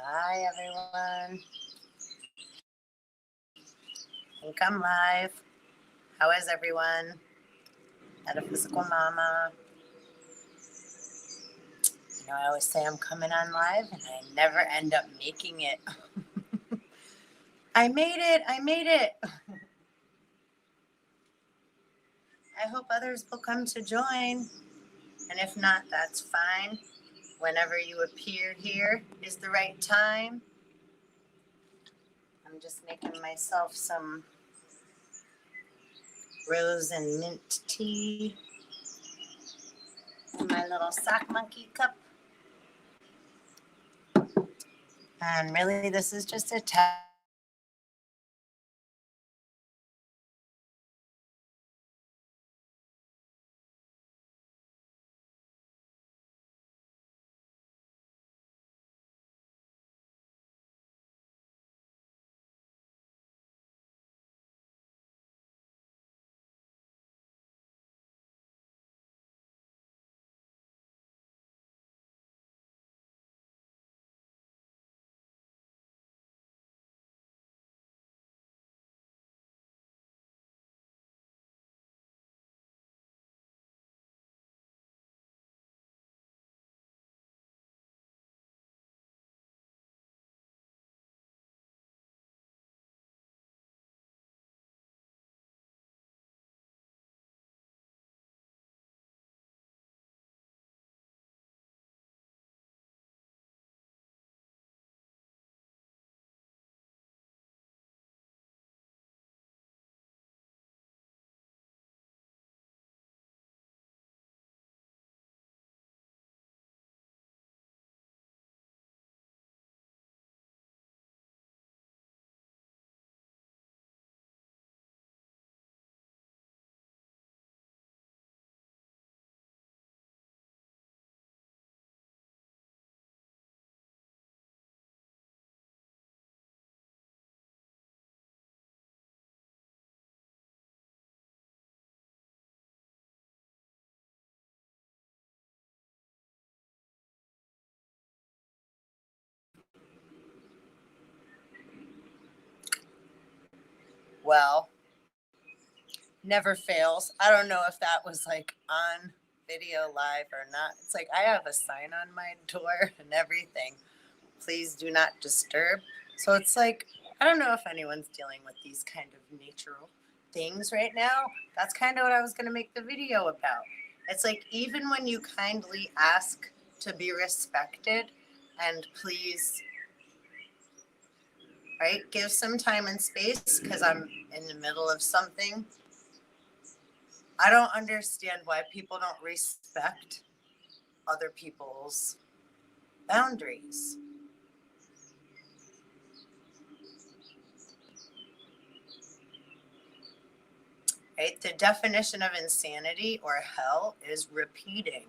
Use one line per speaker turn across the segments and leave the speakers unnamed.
Hi, everyone. I think I'm live. How is everyone? Metaphysical Mama. You know, I always say I'm coming on live, and I never end up making it. I made it. I hope others will come to join. And if not, that's fine. Whenever you appear here is the right time. I'm just making myself some rose and mint tea in my little sock monkey cup. And really, this is just a test. Well, never fails. I don't know if that was like on video live or not. It's like I have a sign on my door and everything. Please do not disturb. So it's like, I don't know if anyone's dealing with these kind of natural things right now. That's kind of what I was going to make the video about. It's like, even when you kindly ask to be respected and please, right, give some time and space because I'm in the middle of something. I don't understand why people don't respect other people's boundaries. Right? The definition of insanity or hell is repeating.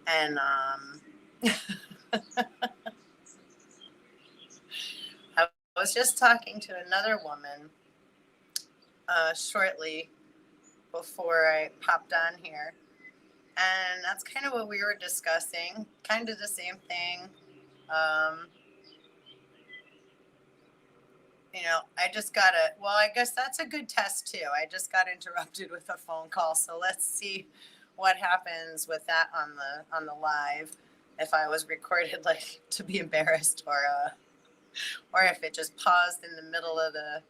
And I was just talking to another woman shortly before I popped on here. And that's kind of what we were discussing, kind of the same thing. You know, I just got I guess that's a good test too. I just got interrupted with a phone call. So let's see what happens with that on the live. If I was recorded like to be embarrassed or if it just paused in the middle of the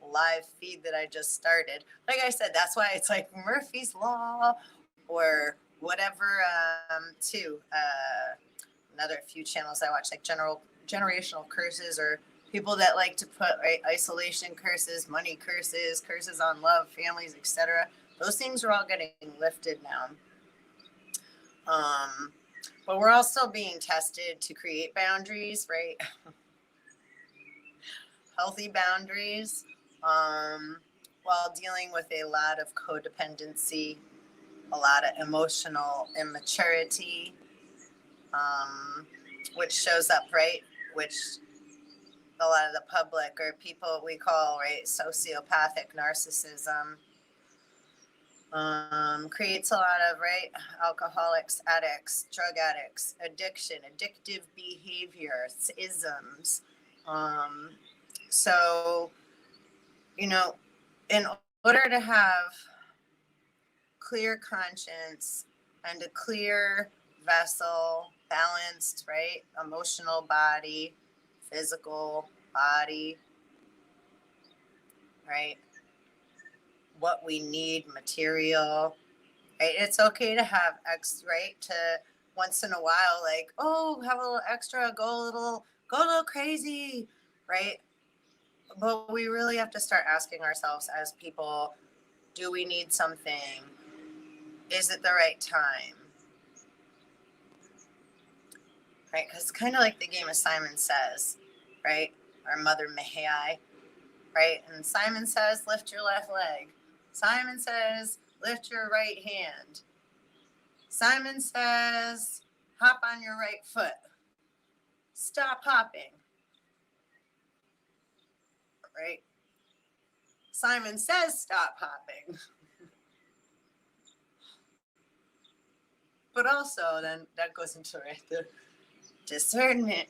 live feed that I just started. Like I said, that's why it's like Murphy's Law or whatever too. Another few channels I watch, like generational curses, or people that like to put isolation curses, money curses, curses on love, families, etc. Those things are all getting lifted now. But we're all still being tested to create boundaries, right? Healthy boundaries, while dealing with a lot of codependency, a lot of emotional immaturity, which shows up, right? Which a lot of the public or people we call, right, sociopathic narcissism. Creates a lot of, right, alcoholics, addicts, drug addicts, addiction, addictive behavior, isms. So, you know, in order to have clear conscience and a clear vessel, balanced, right, emotional body, physical body, right, what we need, material, right? It's okay to have right? To once in a while, like, oh, have a little extra, go a little crazy, right? But we really have to start asking ourselves as people, do we need something? Is it the right time? Right? Because it's kind of like the game of Simon Says, right? Or Mother May I, right? And Simon Says, lift your left leg. Simon Says, lift your right hand. Simon Says, hop on your right foot. Stop hopping. Right? Simon Says, stop hopping. But also, then that goes into, right, the discernment.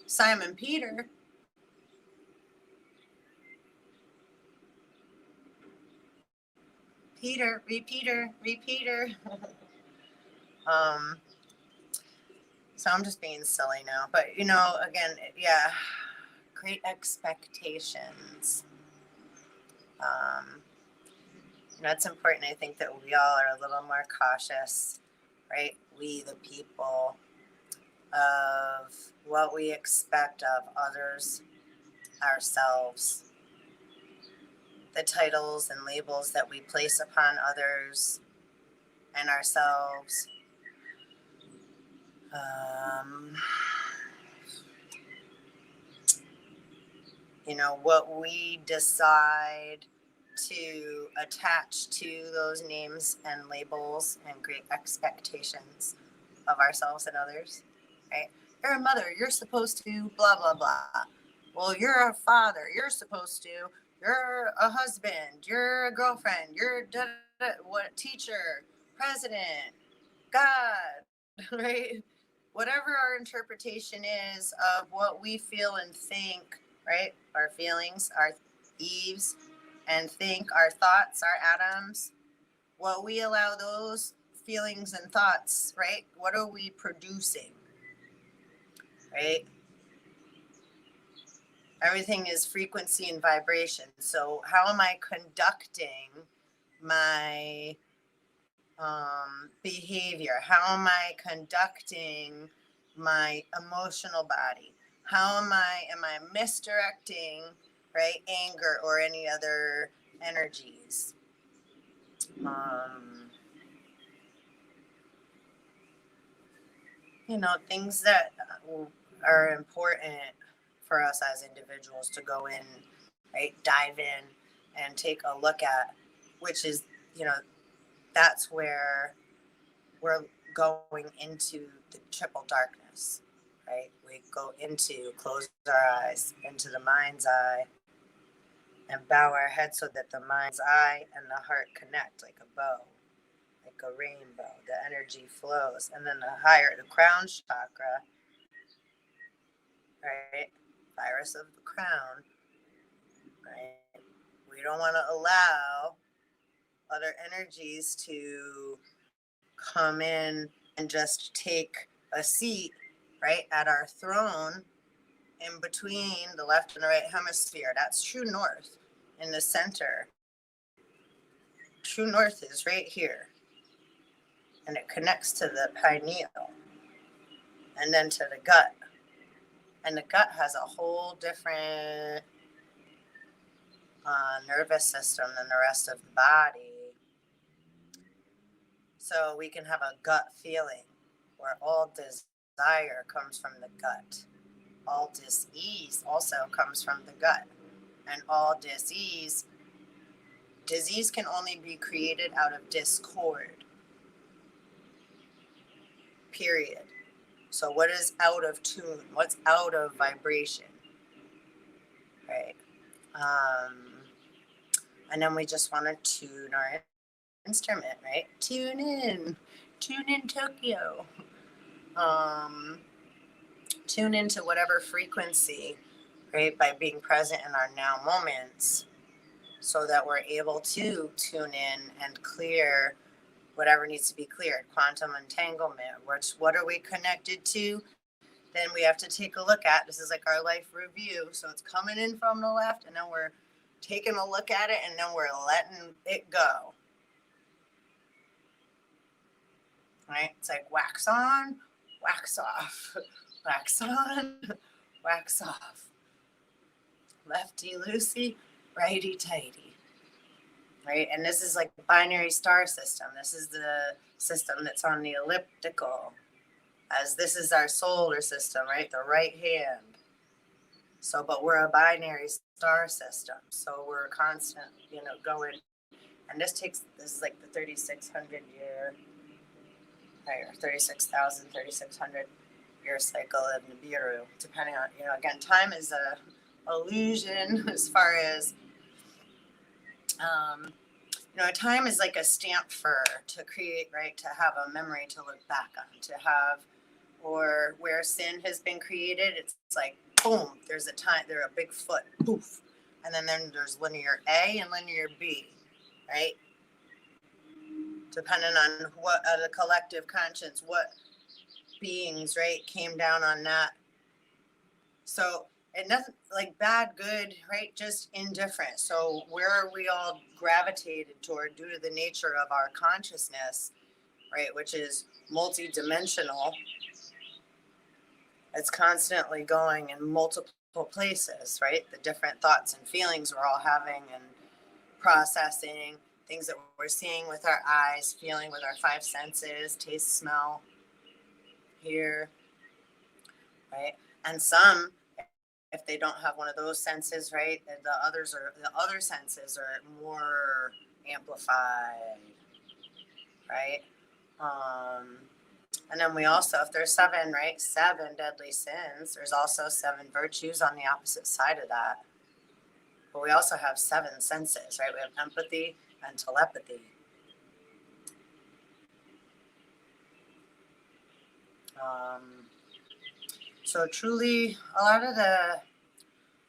Simon Peter, repeater. So I'm just being silly now. But, again, yeah, great expectations. It's important, I think, that we all are a little more cautious, right? We, the people, of what we expect of others, ourselves, the titles and labels that we place upon others and ourselves. What we decide to attach to those names and labels and great expectations of ourselves and others, right? You're a mother, you're supposed to blah, blah, blah. Well, you're a father, you're supposed to, you're a husband, you're a girlfriend, you're what, teacher, president, God, right? Whatever our interpretation is of what we feel and think, right? Our feelings, our Eves, and think, our thoughts, our atoms, what we allow those feelings and thoughts, right? What are we producing, right? Everything is frequency and vibration. So how am I conducting my behavior? How am I conducting my emotional body? How am I misdirecting, right, anger or any other energies? Things that are important for us as individuals to go in, right, dive in and take a look at, which is, that's where we're going into the triple darkness, right? We go into, close our eyes, into the mind's eye, and bow our head so that the mind's eye and the heart connect like a bow, like a rainbow. The energy flows. And then the crown chakra, right? Virus of the crown, right? We don't want to allow other energies to come in and just take a seat, right, at our throne in between the left and the right hemisphere. That's true north in the center. True north is right here. And it connects to the pineal and then to the gut. And the gut has a whole different nervous system than the rest of the body. So we can have a gut feeling where all desire comes from the gut. All dis-ease also comes from the gut. And all disease can only be created out of discord. Period. So what is out of tune? What's out of vibration? Right. And then we just want to tune our instrument, right? Tune in Tokyo. Tune into whatever frequency, right? By being present in our now moments, so that we're able to tune in and clear whatever needs to be cleared. Quantum entanglement, what are we connected to? Then we have to take a look at. This is like our life review. So it's coming in from the left, and then we're taking a look at it, and then we're letting it go. Right? It's like wax on, wax off, wax on, wax off. Lefty loosey, righty tighty. Right? And this is like the binary star system. This is the system that's on the elliptical, as this is our solar system, right? The right hand. So, but we're a binary star system. So we're constant, going. And this is like the 3,600 year, right, 36,000, 3,600 year cycle of Nibiru, depending on, again, time is a illusion as far as, time is like a stamp to create, right? To have a memory to look back on, to have, or where sin has been created, it's like, boom, there's a big foot, poof. And then there's linear A and linear B, right? Depending on what the collective conscience, what beings, right, came down on that. So it doesn't like bad, good, right? Just indifferent. So where are we all gravitated toward due to the nature of our consciousness, right? Which is multidimensional. It's constantly going in multiple places, right? The different thoughts and feelings we're all having and processing, things that we're seeing with our eyes, feeling with our five senses, taste, smell, hear, right? And some, if they don't have one of those senses, right, the other senses are more amplified, right? And then we also, if there's seven deadly sins, there's also 7 virtues on the opposite side of that. But we also have 7 senses, right? We have empathy and telepathy. So truly, a lot of the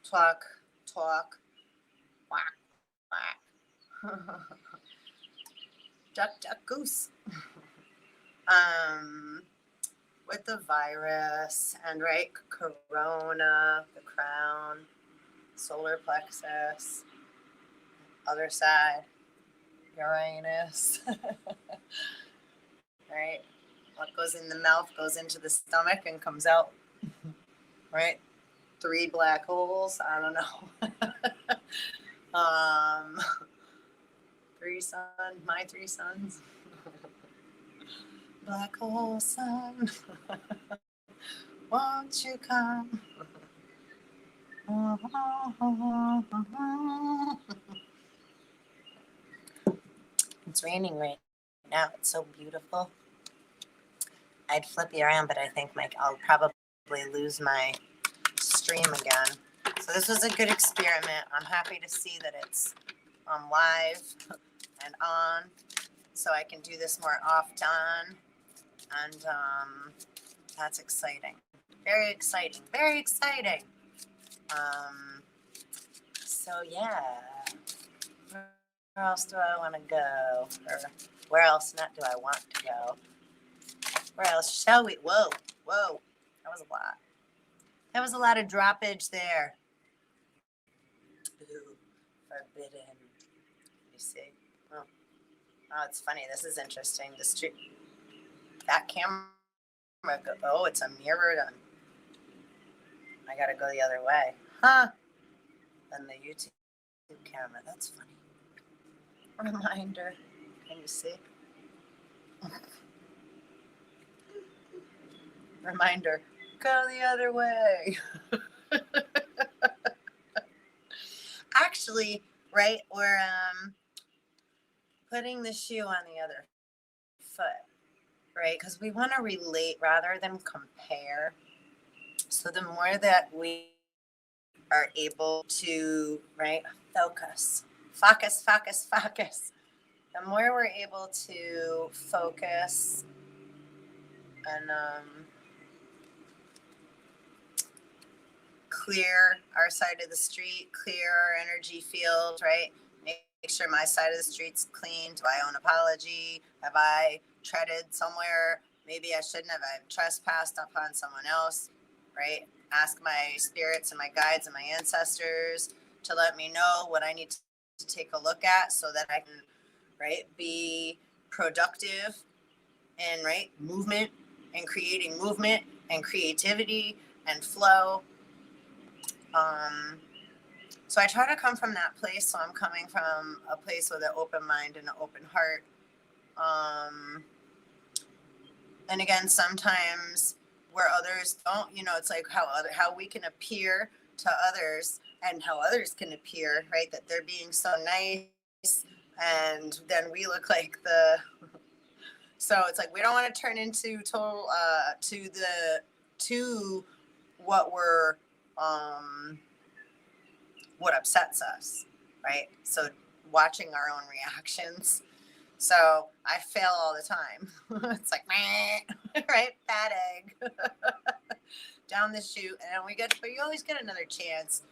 talk, quack, duck, goose. With the virus and, right, corona, the crown, solar plexus, other side, Uranus, right? What goes in the mouth goes into the stomach and comes out, right? 3 black holes, I don't know. 3 sons, my 3 sons. Black hole sun, won't you come? It's raining right now. It's so beautiful. I'd flip you around, but I think I'll probably lose my stream again. So this was a good experiment. I'm happy to see that it's live and on, so I can do this more often. And that's exciting. Very exciting. Very exciting. So yeah. Where else do I want to go? Or where else not do I want to go? Where else shall we? Whoa. That was a lot. That was a lot of droppage there. Ooh, forbidden. You see? Oh, it's funny. This is interesting. The street. That camera. Oh, it's a mirror. I gotta go the other way. Huh? Then the YouTube camera. That's funny. Reminder. Can you see? Reminder. Go the other way. Actually, right, we're putting the shoe on the other foot, right? Because we want to relate rather than compare. So the more that we are able to, right, focus, the more we're able to focus and clear our side of the street, clear our energy field, right? Make sure my side of the street's clean. Do I owe an apology? Have I treaded somewhere maybe I shouldn't have? I've trespassed upon someone else, right? Ask my spirits and my guides and my ancestors to let me know what I need to take a look at so that I can, right, be productive and, right, movement and creating movement and creativity and flow. So I try to come from that place. So I'm coming from a place with an open mind and an open heart. And again, sometimes where others don't, it's like how we can appear to others and how others can appear, right? That they're being so nice, and then we look like so it's like we don't want to turn into total to what we're what upsets us, right? So watching our own reactions. So I fail all the time. It's like, meh, right? Bad egg. Down the chute. And but you always get another chance.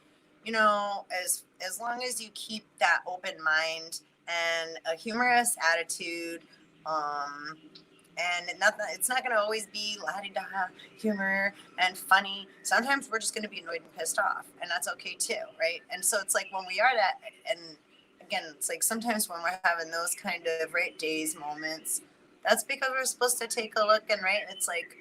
As long as you keep that open mind and a humorous attitude, and it's not going to always be la-di-da humor and funny. Sometimes we're just going to be annoyed and pissed off, and that's okay too, right? And so it's like when we are that, and again, it's like sometimes when we're having those kind of days, moments, that's because we're supposed to take a look, and it's like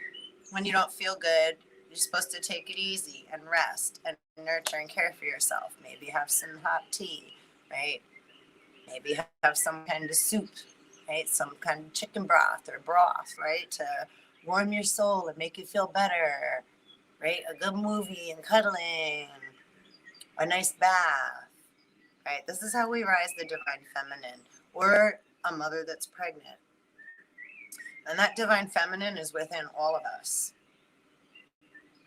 when you don't feel good, you're supposed to take it easy and rest and nurture and care for yourself. Maybe have some hot tea, right? Maybe have some kind of soup, right? Some kind of chicken broth, right? To warm your soul and make you feel better, right? A good movie and cuddling, a nice bath, right? This is how we rise the divine feminine. We're a mother that's pregnant. And that divine feminine is within all of us,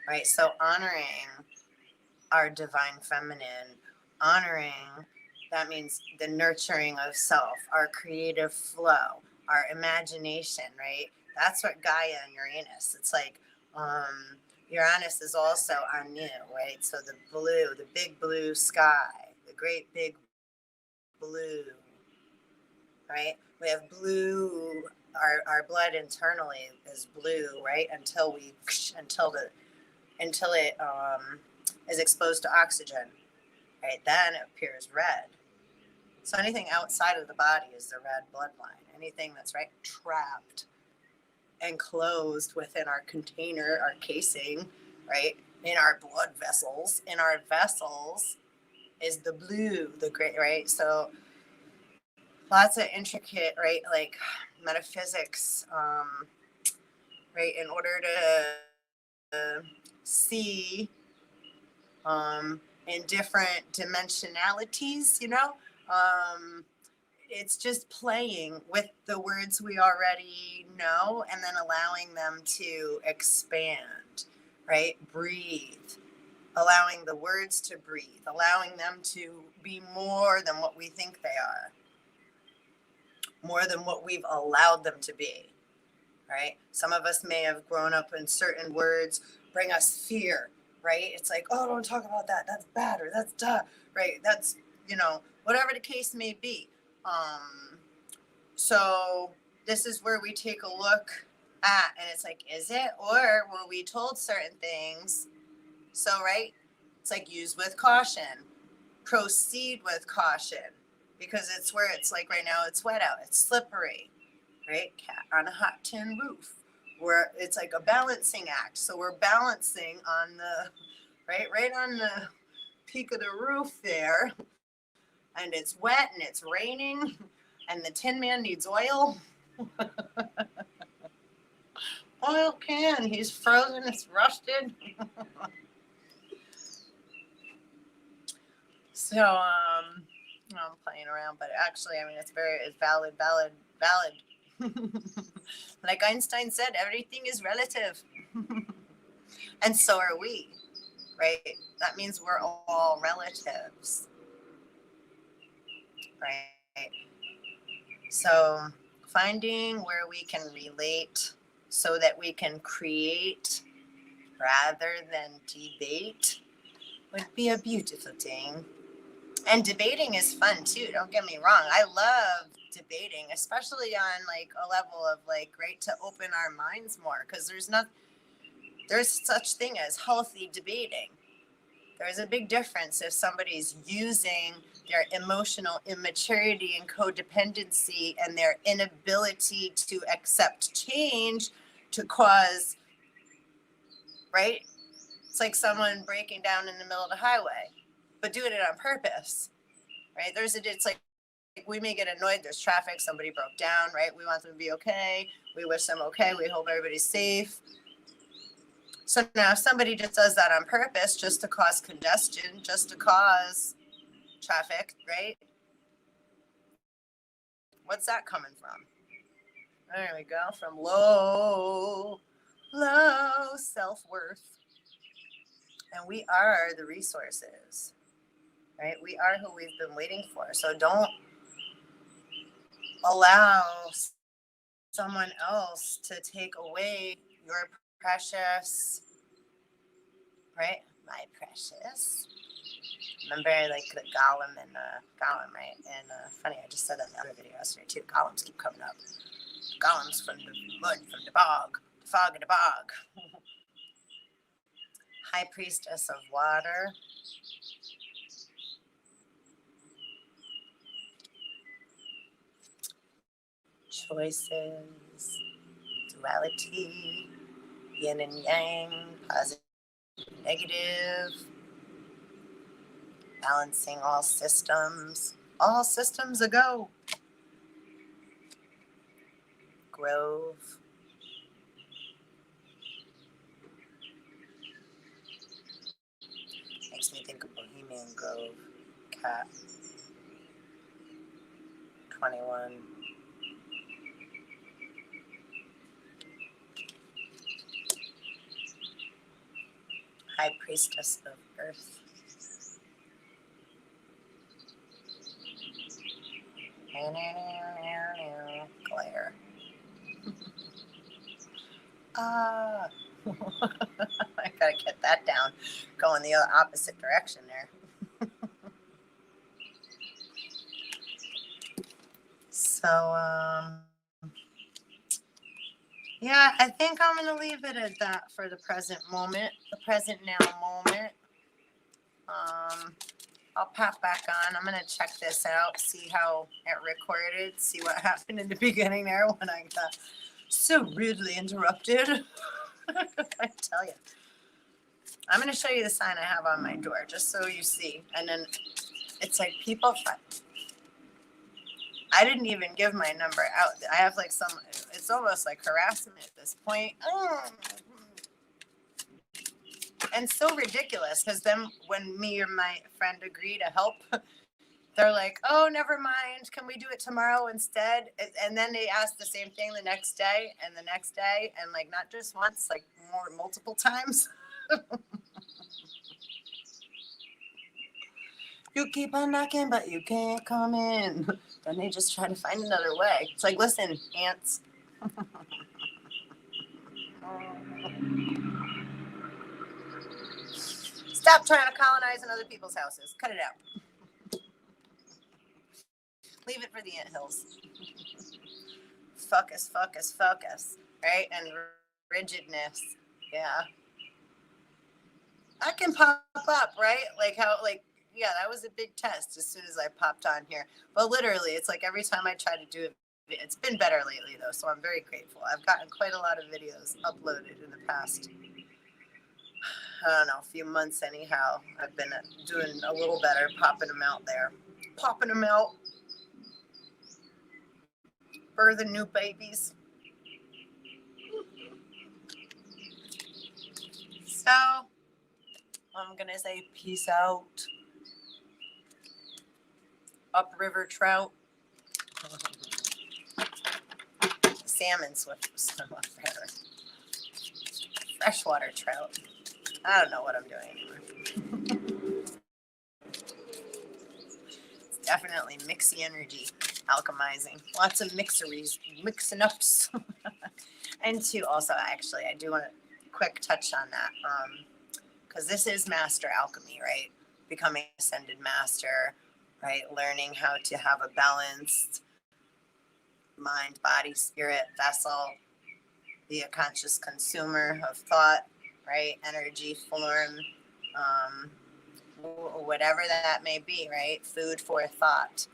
right? So honoring our divine feminine, that means the nurturing of self, our creative flow, our imagination, right? That's what Gaia and Uranus, it's like Uranus is also on you, right? So the big blue sky, the great big blue, right? We have blue, our blood internally is blue, right? Until it is exposed to oxygen, right? Then it appears red. So anything outside of the body is the red bloodline. Anything that's trapped and closed within our container, our casing, right? In our blood vessels, is the blue, the gray, right? So lots of intricate, right? Like metaphysics, right? In order to see in different dimensionalities, it's just playing with the words we already know and then allowing them to expand, right? Breathe, allowing the words to breathe, allowing them to be more than what we think they are, more than what we've allowed them to be, right? Some of us may have grown up in certain words bring us fear, right? It's like, oh, don't talk about that. That's bad, or that's duh, right? That's, whatever the case may be. So this is where we take a look at, and it's like, is it, or were we told certain things? So, right, it's like use with caution, proceed with caution, because it's where it's like right now it's wet out, it's slippery, right? Cat on a hot tin roof, where it's like a balancing act. So we're balancing on the, right on the peak of the roof there, and it's wet and it's raining, and the Tin Man needs oil. Oil can, he's frozen, it's rusted. So, I'm playing around, but actually, I mean, it's valid. Like Einstein said, everything is relative. And so are we, right? That means we're all relatives, right? So finding where we can relate so that we can create rather than debate would be a beautiful thing. And debating is fun too, don't get me wrong. I love debating, especially on like a level of like, right, to open our minds more, because there's such thing as healthy debating. There's a big difference if somebody's using their emotional immaturity and codependency and their inability to accept change to cause, right? It's like someone breaking down in the middle of the highway, but doing it on purpose, right? It's like we may get annoyed. There's traffic. Somebody broke down, right? We want them to be okay. We wish them okay. We hope everybody's safe. So now if somebody just does that on purpose, just to cause congestion, just to cause traffic, right? What's that coming from? There we go. From low self-worth. And we are the resources, right? We are who we've been waiting for. So don't allow someone else to take away your precious, right? My precious. Remember, like the Gollum and Gollum, right? And funny, I just said that in the other video yesterday too. Golems keep coming up. Golems from the mud, from the bog, the fog in the bog. High priestess of water. Choices, duality, yin and yang, positive, negative, balancing all systems a go. Grove. Makes me think of Bohemian Grove. Cat. 21. High priestess of earth. Glare. I gotta get that down. Going the opposite direction there. So, yeah, I think I'm going to leave it at that for the present moment, the present now moment. I'll pop back on. I'm going to check this out, see how it recorded, see what happened in the beginning there when I got so rudely interrupted. I tell you. I'm going to show you the sign I have on my door, just so you see. And then it's like people I didn't even give my number out. I have like it's almost like harassment at this point. And so ridiculous, because then when me or my friend agree to help, they're like, oh, never mind. Can we do it tomorrow instead? And then they ask the same thing the next day and the next day. And like, not just once, like multiple times. You keep on knocking, but you can't come in. Then they just try to find another way. It's like, listen, ants. Stop trying to colonize in other people's houses. Cut it out. Leave it for the anthills. Focus. Right? And rigidness. Yeah. I can pop up, right? Like how, like, yeah, that was a big test as soon as I popped on here. But literally, it's like every time I try to do it, it's been better lately, though, so I'm very grateful. I've gotten quite a lot of videos uploaded in the past, I don't know, a few months anyhow. I've been doing a little better, popping them out there. Popping them out. Birthing new babies. So, I'm going to say peace out. Upriver trout. Salmon swift. Freshwater trout. I don't know what I'm doing anymore. It's definitely mixy energy. alchemizing, lots of mixing ups. And two, also, actually, I do want to quick touch on that, because this is master alchemy, right? Becoming ascended master, right? Learning how to have a balanced mind, body, spirit, vessel, be a conscious consumer of thought, right? Energy, form, whatever that may be, right? Food for thought,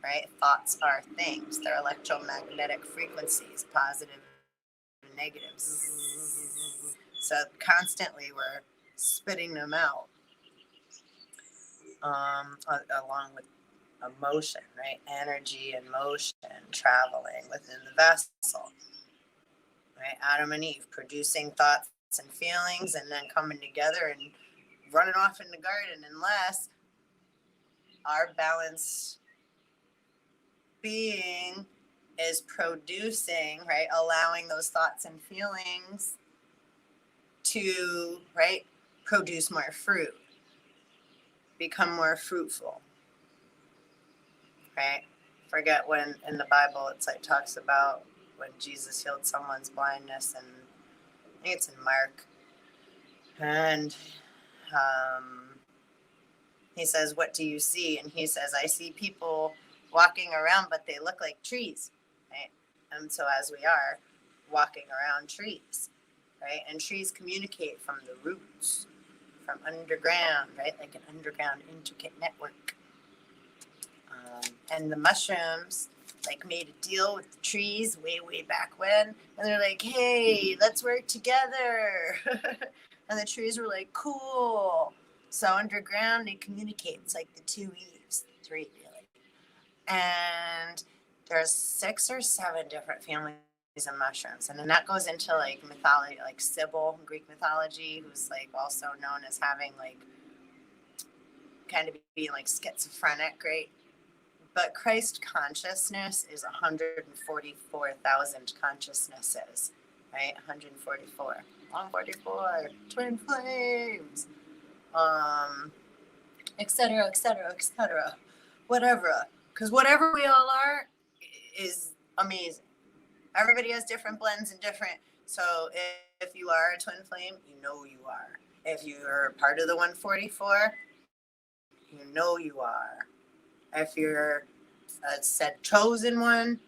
right? Thoughts are things. They're electromagnetic frequencies, positive and negative. So constantly we're spitting them out, along with emotion, right? Energy and motion traveling within the vessel, right? Adam and Eve producing thoughts and feelings and then coming together and running off in the garden, unless our balanced being is producing, right? Allowing those thoughts and feelings to, right? Produce more fruit, become more fruitful, right? Forget when in the Bible it's like talks about when Jesus healed someone's blindness, and I think it's in Mark, and he says, "What do you see?" And he says, "I see people walking around, but they look like trees," right? And so as we are walking around trees, right? And trees communicate from the roots, from underground, right? Like an underground intricate network. And the mushrooms like made a deal with the trees way back when, and they're like, "Hey, let's work together." And the trees were like, "Cool." So underground they communicate. It's like the 2 Eves, 3 really. And there's 6 or 7 different families of mushrooms, and then that goes into like mythology, like Sybil, Greek mythology, who's like also known as having like kind of being like schizophrenic, right? But Christ consciousness is 144,000 consciousnesses, right? 144. 144, twin flames, etc., etc., etc., whatever. Because whatever we all are is amazing. Everybody has different blends and different. So if you are a twin flame, you know you are. If you're part of the 144, you know you are. If you're said chosen one,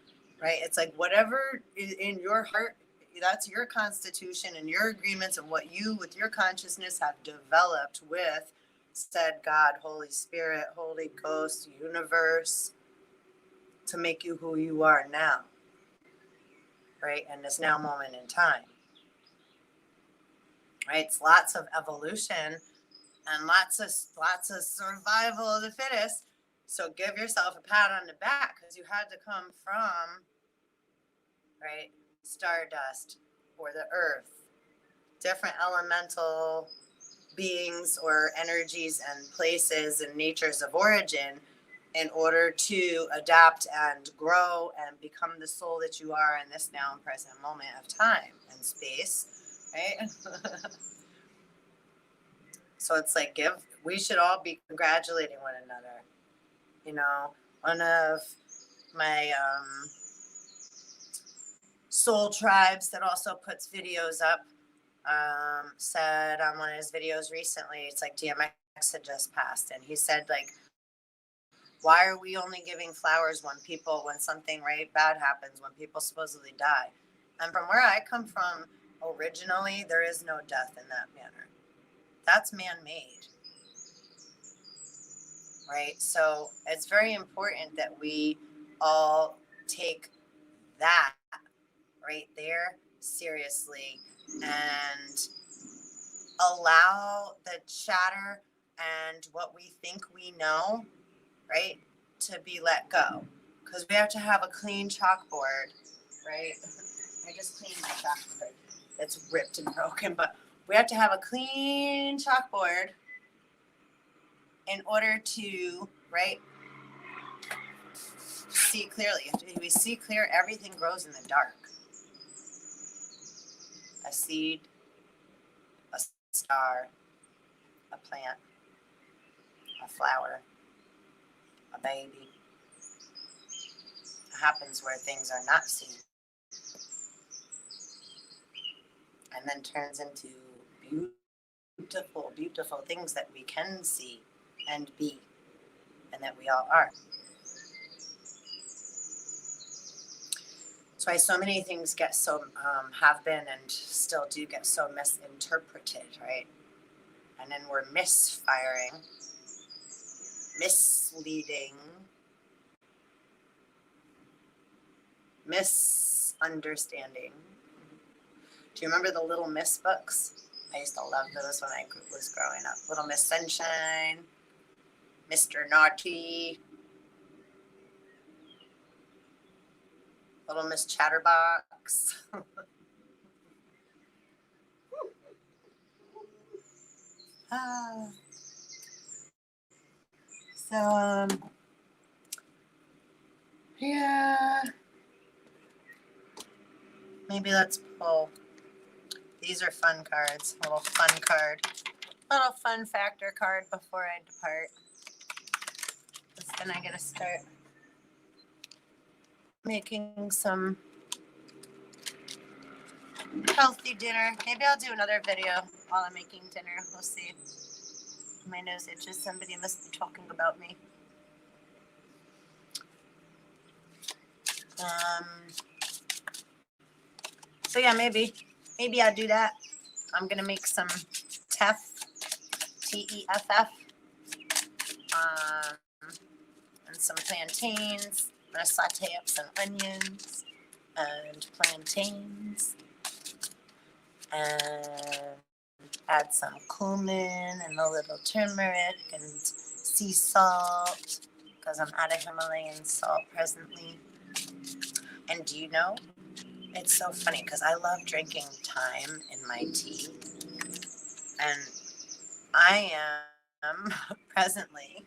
right? It's like whatever is in your heart, that's your constitution and your agreements and what you with your consciousness have developed with said God, Holy Spirit, Holy Ghost, universe, to make you who you are now, right? In this now moment in time, right? It's lots of evolution and lots of survival of the fittest. So give yourself a pat on the back, because you had to come from, right, stardust or the earth, different elemental beings or energies and places and natures of origin, in order to adapt and grow and become the soul that you are in this now and present moment of time and space, right? So it's like we should all be congratulating one another. You know, one of my soul tribes that also puts videos up said on one of his videos recently, it's like DMX had just passed, and he said, like, why are we only giving flowers when something right bad happens, when people supposedly die? And from where I come from, originally, there is no death in that manner. That's man-made. Right? So it's very important that we all take that right there seriously and allow the chatter and what we think we know, right, to be let go. Because we have to have a clean chalkboard, right? I just cleaned my chalkboard. It's ripped and broken, but we have to have a clean chalkboard in order to, right, see clearly. If we see clear, everything grows in the dark. A seed, a star, a plant, a flower, a baby, happens where things are not seen, and then turns into beautiful, beautiful things that we can see and be, and that we all are. That's why so many things get so, have been and still do get so misinterpreted, right? And then we're misfiring, misleading, misunderstanding. Do you remember the Little Miss books? I used to love those when I was growing up. Little Miss Sunshine, Mr. Naughty, Little Miss Chatterbox. So, yeah. Maybe let's pull. These are fun cards. A little fun card. Little fun factor card before I depart. Because then I gotta start making some healthy dinner. Maybe I'll do another video while I'm making dinner. We'll see. My nose itches. Somebody must be talking about me. So yeah, maybe I'll do that. I'm gonna make some teff, T-E-F-F, and some plantains. I'm gonna saute up some onions and plantains, and add some cumin and a little turmeric and sea salt, because I'm out of Himalayan salt presently. And do you know, it's so funny because I love drinking thyme in my tea, and I am presently,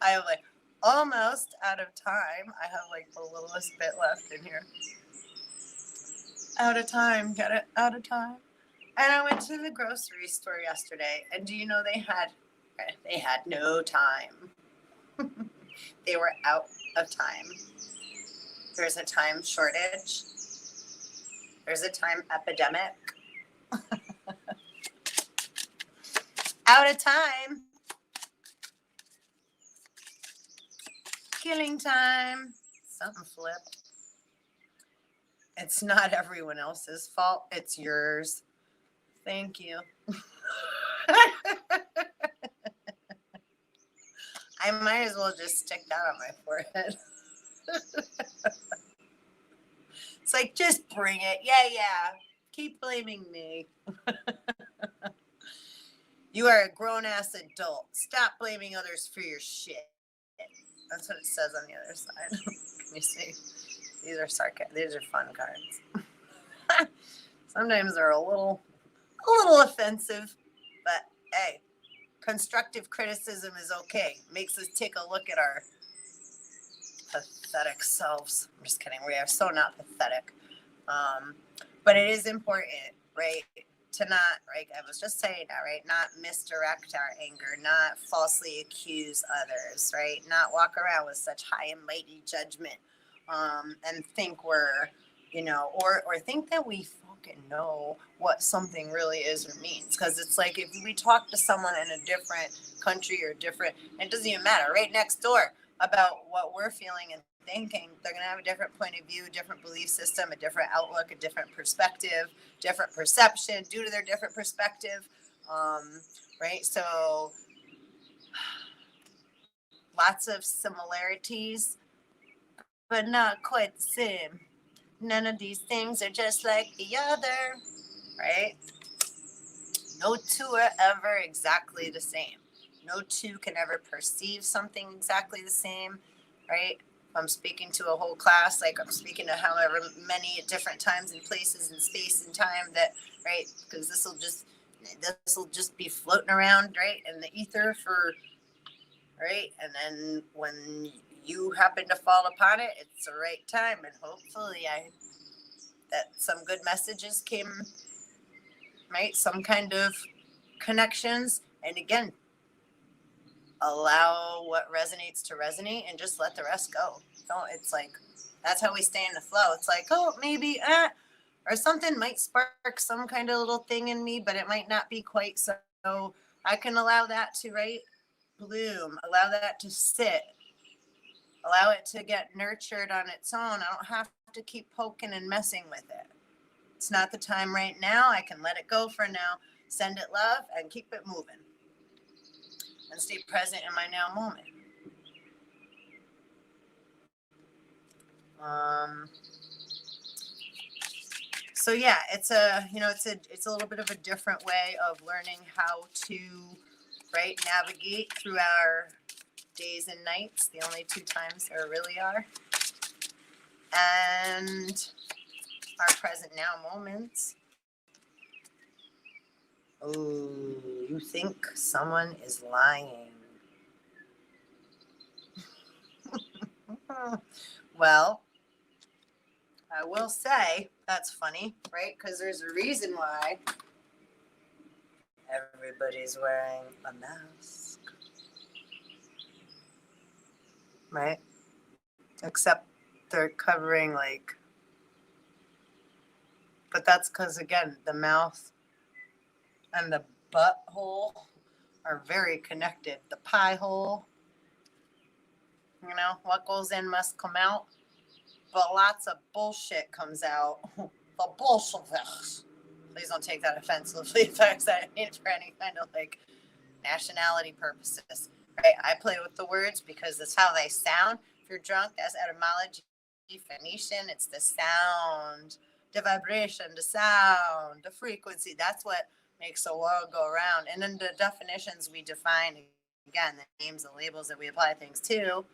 I have like almost out of time. I have like the littlest bit left in here. Out of time, get it? Out of time. And I went to the grocery store yesterday, and do you know they had no time. They were out of time. There's a time shortage. There's a time epidemic. Out of time. Killing time. Something flipped. It's not everyone else's fault. It's yours. Thank you. I might as well just stick that on my forehead. It's like, just bring it. Yeah. Keep blaming me. You are a grown-ass adult. Stop blaming others for your shit. That's what it says on the other side. Can you see? These are These are fun cards. Sometimes they're a little offensive, but hey, constructive criticism is okay. Makes us take a look at our pathetic selves. I'm just kidding. We are so not pathetic. But it is important, right? To not, right? I was just saying that, right? Not misdirect our anger, not falsely accuse others, right? Not walk around with such high and mighty judgment, and think we're, or think that we fucking know what something really is or means. Because it's like if we talk to someone in a different country or different, it doesn't even matter, right next door, about what we're feeling and thinking, they're going to have a different point of view, a different belief system, a different outlook, a different perspective, different perception due to their different perspective, right? So lots of similarities, but not quite the same. None of these things are just like the other, right? No two are ever exactly the same. No two can ever perceive something exactly the same, right? If I'm speaking to a whole class, like I'm speaking to however many at different times and places and space and time, that, right? Because this will just be floating around, right, in the ether for, right? And then when you happen to fall upon it, it's the right time, and hopefully that some good messages came, right? Some kind of connections. And again, allow what resonates to resonate and just let the rest go. Don't, it's like, that's how we stay in the flow. It's like, oh, maybe, or something might spark some kind of little thing in me, but it might not be quite so. I can allow that to, right, bloom, allow that to sit, allow it to get nurtured on its own. I don't have to keep poking and messing with it. It's not the time right now. I can let it go for now, send it love, and keep it moving. And stay present in my now moment. So yeah, it's a little bit of a different way of learning how to, right, navigate through our days and nights, the only 2 times there really are, and our present now moments. Oh, you think someone is lying. Well, I will say that's funny, right? Because there's a reason why everybody's wearing a mask, right? Except they're covering but that's because, again, the mouth and the butthole are very connected. The pie hole, what goes in must come out. But lots of bullshit comes out. The bullshit. Please don't take that offensively if I said it for any kind of nationality purposes. Right? I play with the words because that's how they sound. If you're drunk, that's etymology, Phoenician. It's the sound, the vibration, the sound, the frequency. That's what makes the world go around. And then the definitions we define, again, the names, the labels that we apply things to,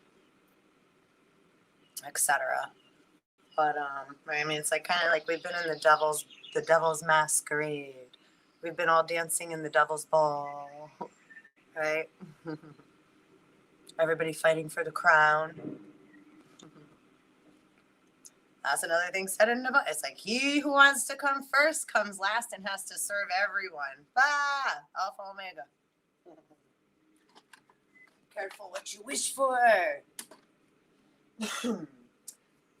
etc. But I mean, it's kind of like we've been in the devil's masquerade. We've been all dancing in the devil's ball, right? Everybody fighting for the crown. That's another thing said in the book. It's he who wants to come first comes last and has to serve everyone. Alpha Omega. Careful what you wish for.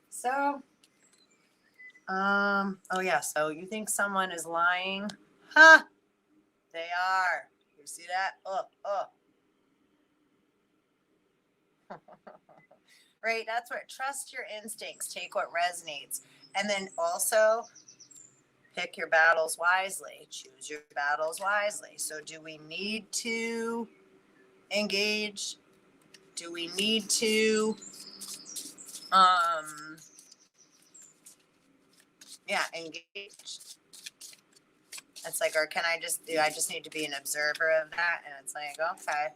So, oh yeah, so you think someone is lying? Ha! They are. You see that? Right, that's where trust your instincts, take what resonates. And then also pick your battles wisely. Choose your battles wisely. So do we need to engage? Do we need to engage? It's or can I just need to be an observer of that? And it's okay.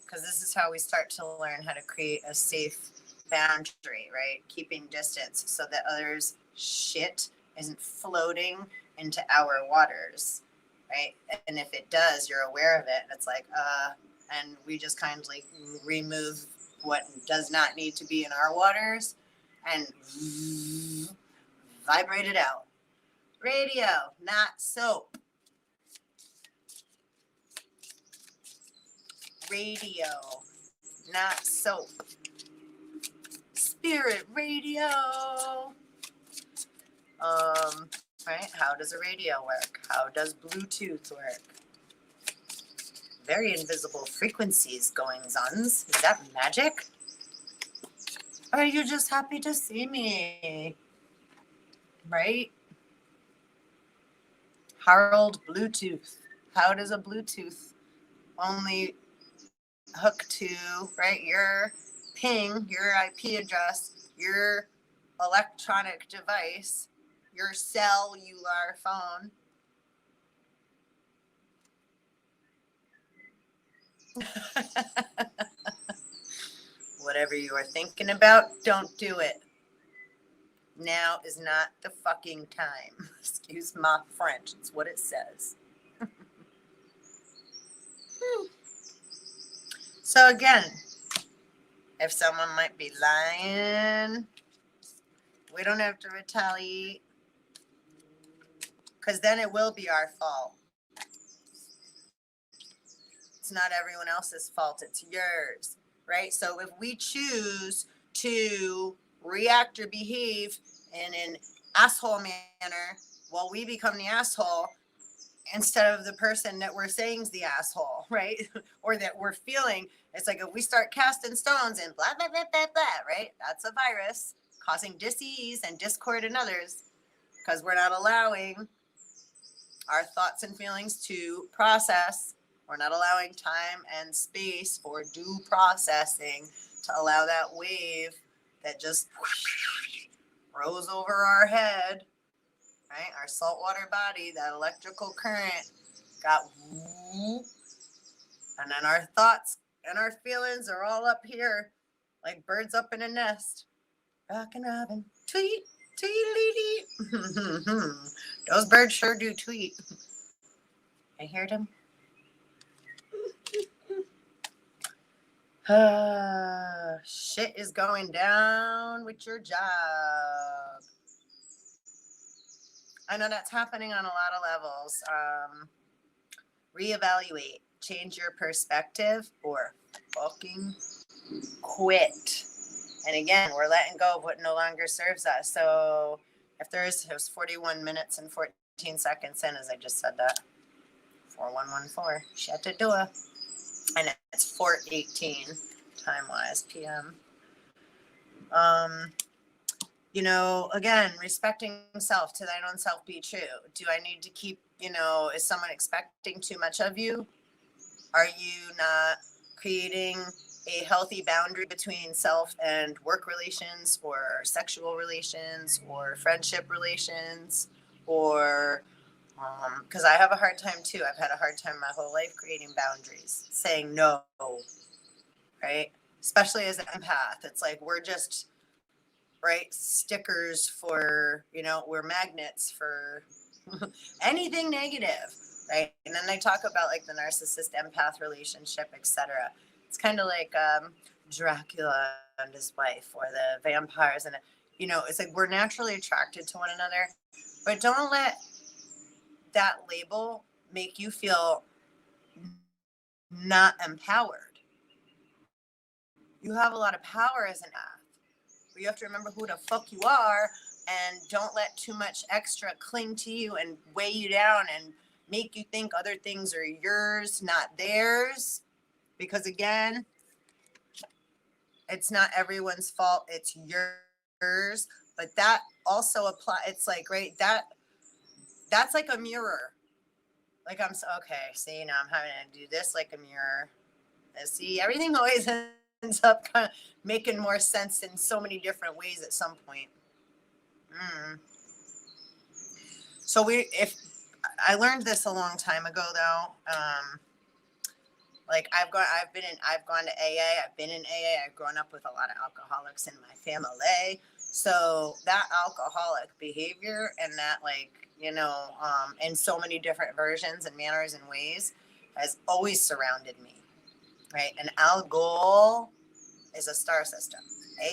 Because this is how we start to learn how to create a safe boundary, right? Keeping distance so that others' shit isn't floating into our waters, right? And if it does, you're aware of it. And it's and we just kind of remove what does not need to be in our waters and vibrate it out. Radio, not soap. Radio, not soap. Spirit radio. Right? How does a radio work? How does Bluetooth work? Very invisible frequencies goings-ons. Is that magic? Or are you just happy to see me? Right? Harold Bluetooth. How does a Bluetooth only hook to, right, your ping, your IP address, your electronic device, your cellular phone? Whatever you are thinking about, don't do it. Now is not the fucking time. Excuse my French. It's what it says. So again, if someone might be lying, we don't have to retaliate, because then it will be our fault. It's not everyone else's fault. It's yours, right? So if we choose to react or behave in an asshole manner, well, we become the asshole instead of the person that we're saying is the asshole, right? Or that we're feeling. It's like if we start casting stones and blah, blah, blah, blah, blah, right? That's a virus causing dis-ease and discord in others because we're not allowing our thoughts and feelings to process. We're not allowing time and space for due processing to allow that wave that just rose over our head, right? Our saltwater body, that electrical current got whoop, and then our thoughts and our feelings are all up here like birds up in a nest. Rockin' Robin, tweet, tweet. Those birds sure do tweet. I heard them. Shit is going down with your job. I know that's happening on a lot of levels. Reevaluate, change your perspective, or fucking quit. And again, we're letting go of what no longer serves us. So if it was 41 minutes and 14 seconds in, as I just said that. 4114, shut the door. And it's 4:18 time-wise p.m. You know, again, respecting self, to thine own self be true. Do I need to keep, is someone expecting too much of you? Are you not creating a healthy boundary between self and work relations or sexual relations or friendship relations? Or, because I have a hard time too. I've had a hard time my whole life creating boundaries, saying no, right? Especially as an empath. It's like we're just, right, stickers for, we're magnets for anything negative, right? And then they talk about like the narcissist empath relationship, etc. It's kind of like Dracula and his wife, or the vampires, and it's like we're naturally attracted to one another, but don't let that label make you feel not empowered. You have a lot of power as an empath. You have to remember who the fuck you are, and don't let too much extra cling to you and weigh you down and make you think other things are yours, not theirs. Because again, it's not everyone's fault, it's yours. But that also applies. It's like, right, that's like a mirror. Like okay, see, now I'm having to do this like a mirror. And see, everything always ends up kind of making more sense in so many different ways at some point. So if I learned this a long time ago though, like I've gone to AA, I've been in AA, I've grown up with a lot of alcoholics in my family. So that alcoholic behavior and that in so many different versions and manners and ways has always surrounded me, right? And algol is a star system.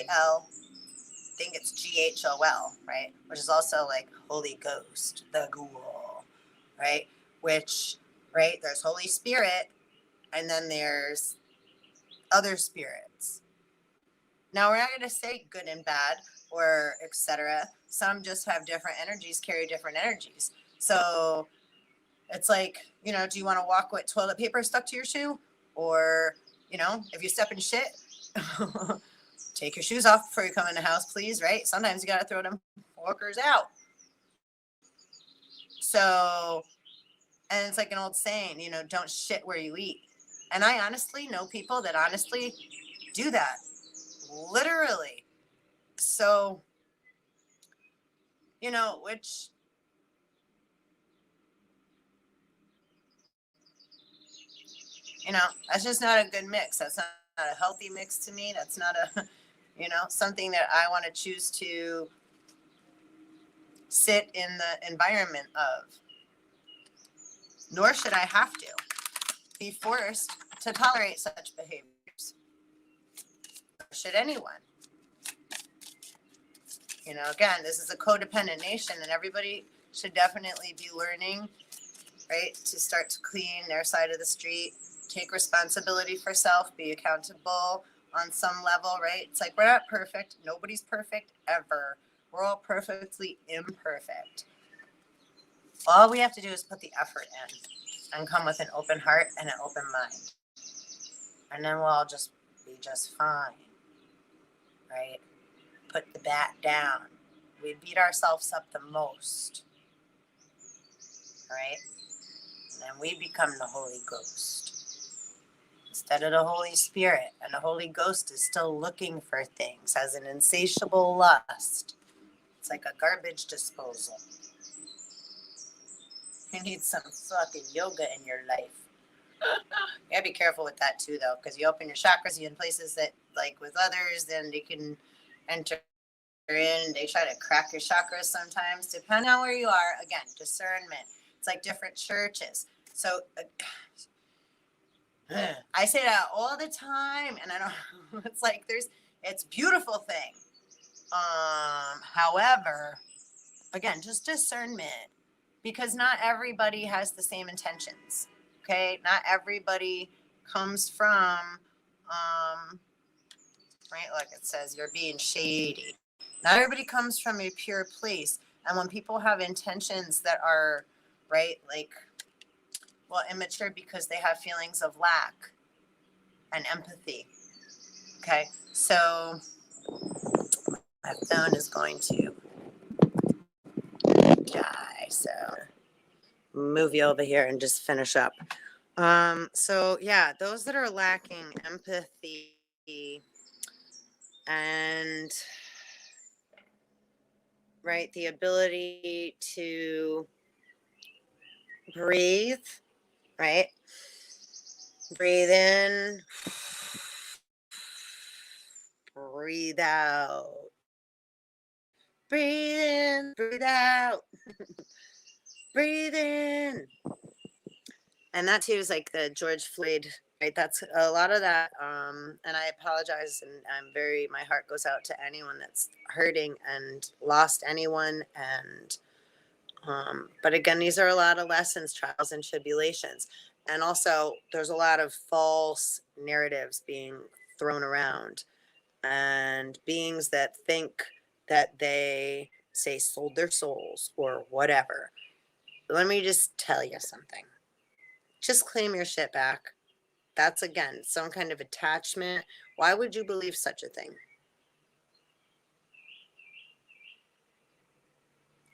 AL, I think it's GHOL, right? Which is also like Holy Ghost, the ghoul, right? Which, right, there's Holy Spirit, and then there's other spirits. Now, we're not going to say good and bad or etc. Some just have different energies, carry different energies. So it's like, do you want to walk with toilet paper stuck to your shoe? Or, if you step in shit, take your shoes off before you come in the house, please, right? Sometimes you got to throw them walkers out. So, and it's like an old saying, don't shit where you eat. And I honestly know people that honestly do that. Literally. So, which, that's just not a good mix. That's not a healthy mix to me. That's not something that I want to choose to sit in the environment of. Nor should I have to be forced to tolerate such behaviors. Nor should anyone. Again, this is a codependent nation, and everybody should definitely be learning, right, to start to clean their side of the street, take responsibility for self, be accountable on some level, right? It's like we're not perfect. Nobody's perfect ever. We're all perfectly imperfect. All we have to do is put the effort in and come with an open heart and an open mind. And then we'll all just be just fine, right? Put the bat down. We beat ourselves up the most, right? And then we become the Holy Ghost instead of the Holy Spirit. And the Holy Ghost is still looking for things, has an insatiable lust. It's like a garbage disposal. You need some fucking yoga in your life. You gotta be careful with that too, though, because you open your chakras, you in places that, like with others, then they can enter in. They try to crack your chakras sometimes, depending on where you are. Again, discernment. It's like different churches. So I say that all the time, and I don't. It's like it's a beautiful thing. However, again, just discernment, because not everybody has the same intentions. Okay, not everybody comes from, right? Like it says, you're being shady. Not everybody comes from a pure place. And when people have intentions that are, right, like, well, immature because they have feelings of lack and empathy. Okay, so my phone is going to die. So move you over here and just finish up. So yeah, those that are lacking empathy and, right, the ability to breathe, right? Breathe in, breathe out. Breathe in, breathe out. Breathe in. And that too is like the George Floyd, right? That's a lot of that. And I apologize, and my heart goes out to anyone that's hurting and lost anyone. And but again, these are a lot of lessons, trials, and tribulations. And also, there's a lot of false narratives being thrown around, and beings that think that they, say, sold their souls or whatever. Let me just tell you something. Just claim your shit back. That's, again, some kind of attachment. Why would you believe such a thing?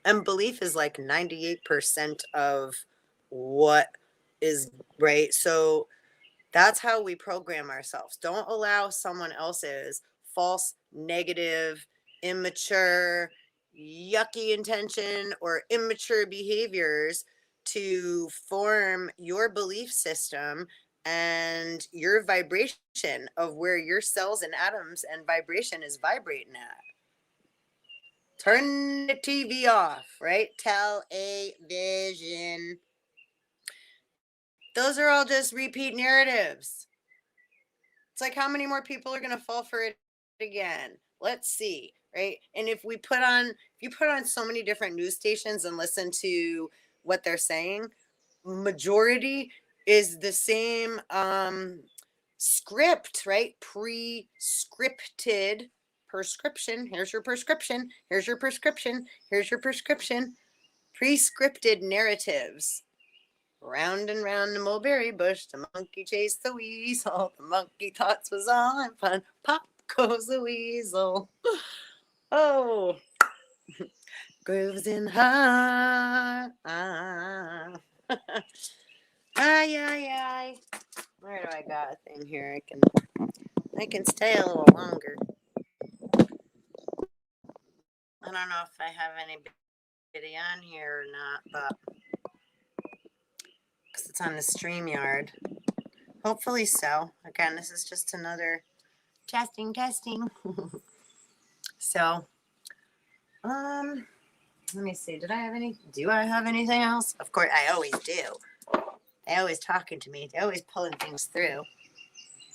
And belief is like 98% of what is, right? So that's how we program ourselves. Don't allow someone else's false, negative, immature, yucky intention or immature behaviors to form your belief system and your vibration of where your cells and atoms and vibration is vibrating at. Turn the TV off, right? Television. Those are all just repeat narratives. It's like, how many more people are going to fall for it again? Let's see, right? And if you put on so many different news stations and listen to what they're saying, majority is the same script, right? Pre-scripted prescription. Here's your prescription. Here's your prescription. Here's your prescription. Pre-scripted narratives. Round and round the mulberry bush, the monkey chased the weasel. The monkey thought was all in fun. Pop goes the weasel. Oh, grooves in heart. Ay, ay, ay. Where do I got a thing here? I can stay a little longer. I don't know if I have anybody on here or not, but because it's on the Streamyard. Hopefully so. Again, this is just another testing. So, let me see. Do I have anything else? Of course, I always do. They're always talking to me. They're always pulling things through.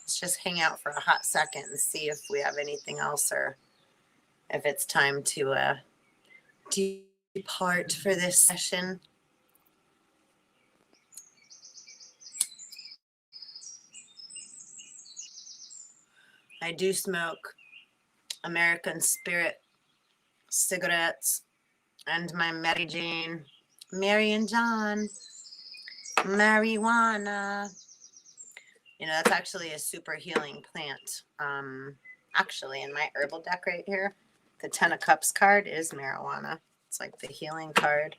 Let's just hang out for a hot second and see if we have anything else or if it's time to depart for this session. I do smoke American Spirit cigarettes and my Mary Jane, Mary and John, marijuana. You know, that's actually a super healing plant. Actually, in my herbal deck right here, the 10 of Cups card is marijuana. It's like the healing card.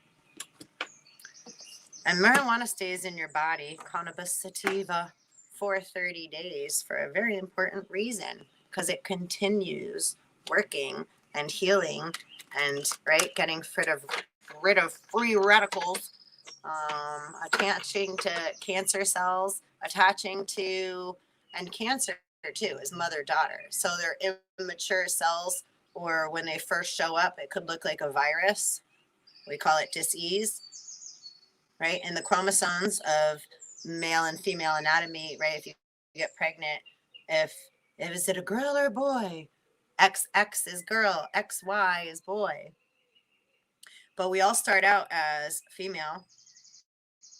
And marijuana stays in your body, cannabis sativa, for 30 days for a very important reason, because it continues working and healing and, right, getting rid of free radicals, attaching to cancer cells, attaching to, and cancer too is mother-daughter. So they're immature cells, or when they first show up, it could look like a virus. We call it dis-ease, right? And the chromosomes of male and female anatomy, right? If you get pregnant, if is it a girl or a boy? XX is girl, XY is boy. But we all start out as female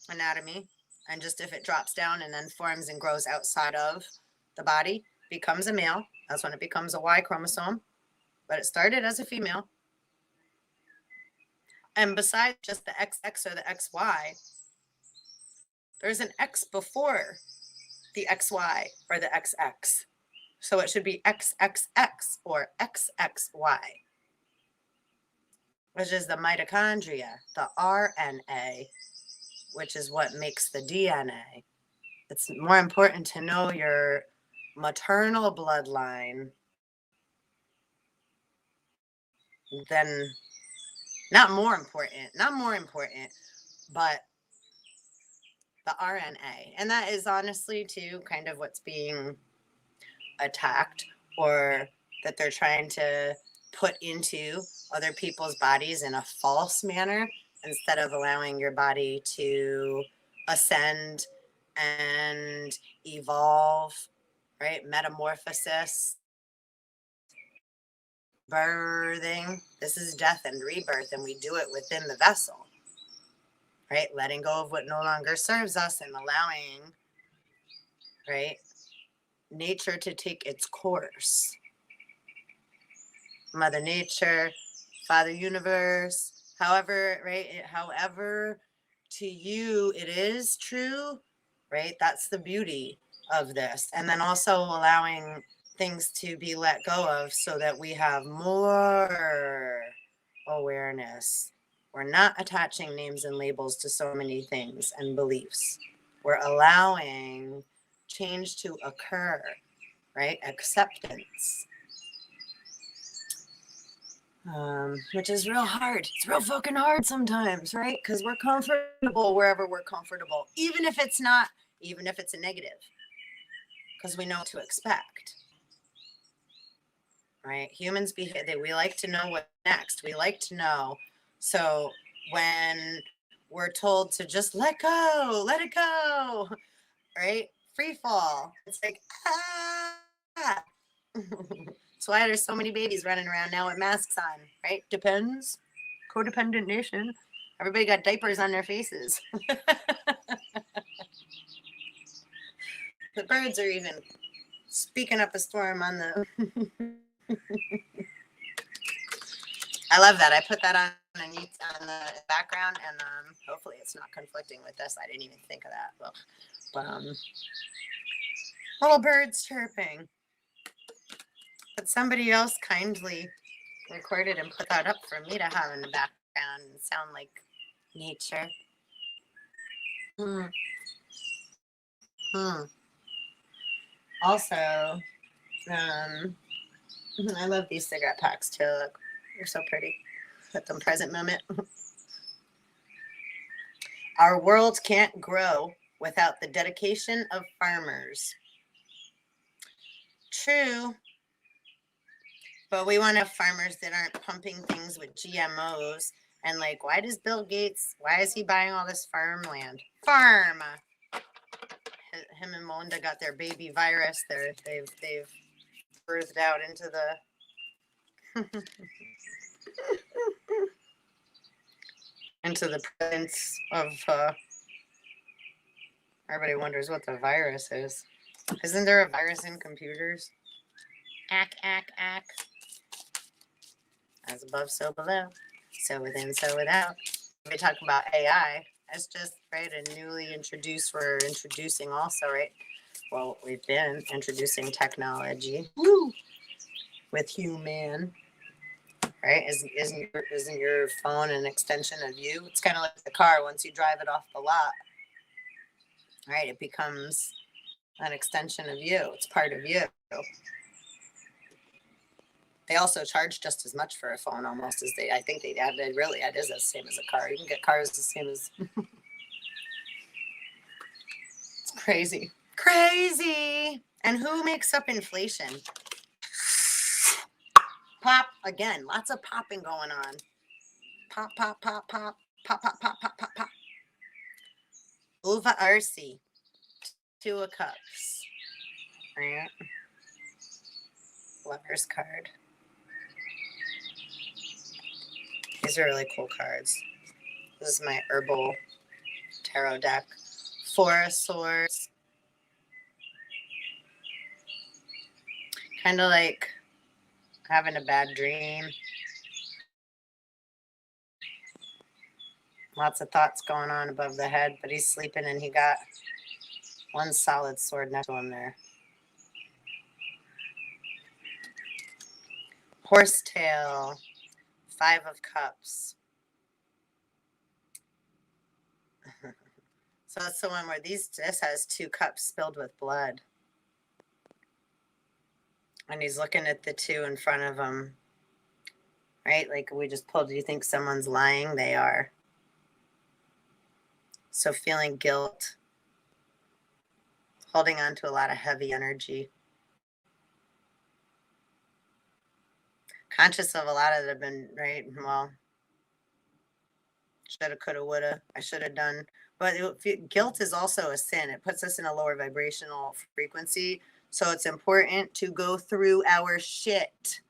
anatomy, and just if it drops down and then forms and grows outside of the body, becomes a male. That's when it becomes a Y chromosome. But it started as a female. And besides just the XX or the XY, there's an X before the XY or the XX. So it should be XXX or XXY, which is the mitochondria, the RNA, which is what makes the DNA. It's more important to know your maternal bloodline than, not more important, but the RNA. And that is honestly too kind of what's being attacked, or that they're trying to put into other people's bodies in a false manner, instead of allowing your body to ascend and evolve, right? Metamorphosis, birthing. This is death and rebirth, and we do it within the vessel, right? Letting go of what no longer serves us and allowing, right, nature to take its course. Mother Nature, Father Universe, however, right? However to you it is true, right? That's the beauty of this. And then also allowing things to be let go of so that we have more awareness. We're not attaching names and labels to so many things and beliefs. We're allowing change to occur, right? Acceptance. Which is real hard. It's real fucking hard sometimes, right? Because we're comfortable wherever we're comfortable, even if it's not, even if it's a negative, because we know what to expect, right? Humans behave, we like to know what's next. We like to know. So when we're told to just let it go, right? Free fall. It's like, ah. That's why there's so many babies running around now with masks on, right? Depends. Codependent nation. Everybody got diapers on their faces. The birds are even speaking up a storm on the... I love that. I put that on the background, and hopefully it's not conflicting with this. I didn't even think of that. But little birds chirping. But somebody else kindly recorded and put that up for me to have in the background and sound like nature. Also, I love these cigarette packs too. Look, they're so pretty. At the present moment. Our world can't grow without the dedication of farmers. True. But we want to have farmers that aren't pumping things with GMOs. And like, why is he buying all this farmland? Farm. Him and Melinda got their baby virus. They've birthed out into the into the presence of everybody wonders what the virus is. Isn't there a virus in computers? Ack. As above, so below. So within, so without. We talk about AI. That's just, right, a newly introduced, we're introducing also, right? Well, we've been introducing technology. Woo! With human, right? Isn't your phone an extension of you? It's kind of like the car. Once you drive it off the lot, right, it becomes an extension of you. It's part of you. They also charge just as much for a phone almost as I think they have. It is the same as a car. You can get cars the same as. It's crazy. Crazy. And who makes up inflation? Pop. Again, lots of popping going on. Pop, pop, pop, pop. Pop, pop, pop, pop, pop, pop. Uva Arsi. Two of Cups. Right. Lover's card. These are really cool cards. This is my herbal tarot deck. Four of Swords. Kind of like having a bad dream. Lots of thoughts going on above the head, but he's sleeping and he got one solid sword next to him there. Horsetail. Five of Cups. So that's the one where this has two cups spilled with blood. And he's looking at the two in front of him. Right? Like we just pulled, do you think someone's lying? They are. So feeling guilt. Holding on to a lot of heavy energy. Conscious of a lot of that have been, right? Well, shoulda, coulda, woulda. I should have done. But guilt is also a sin. It puts us in a lower vibrational frequency. So it's important to go through our shit.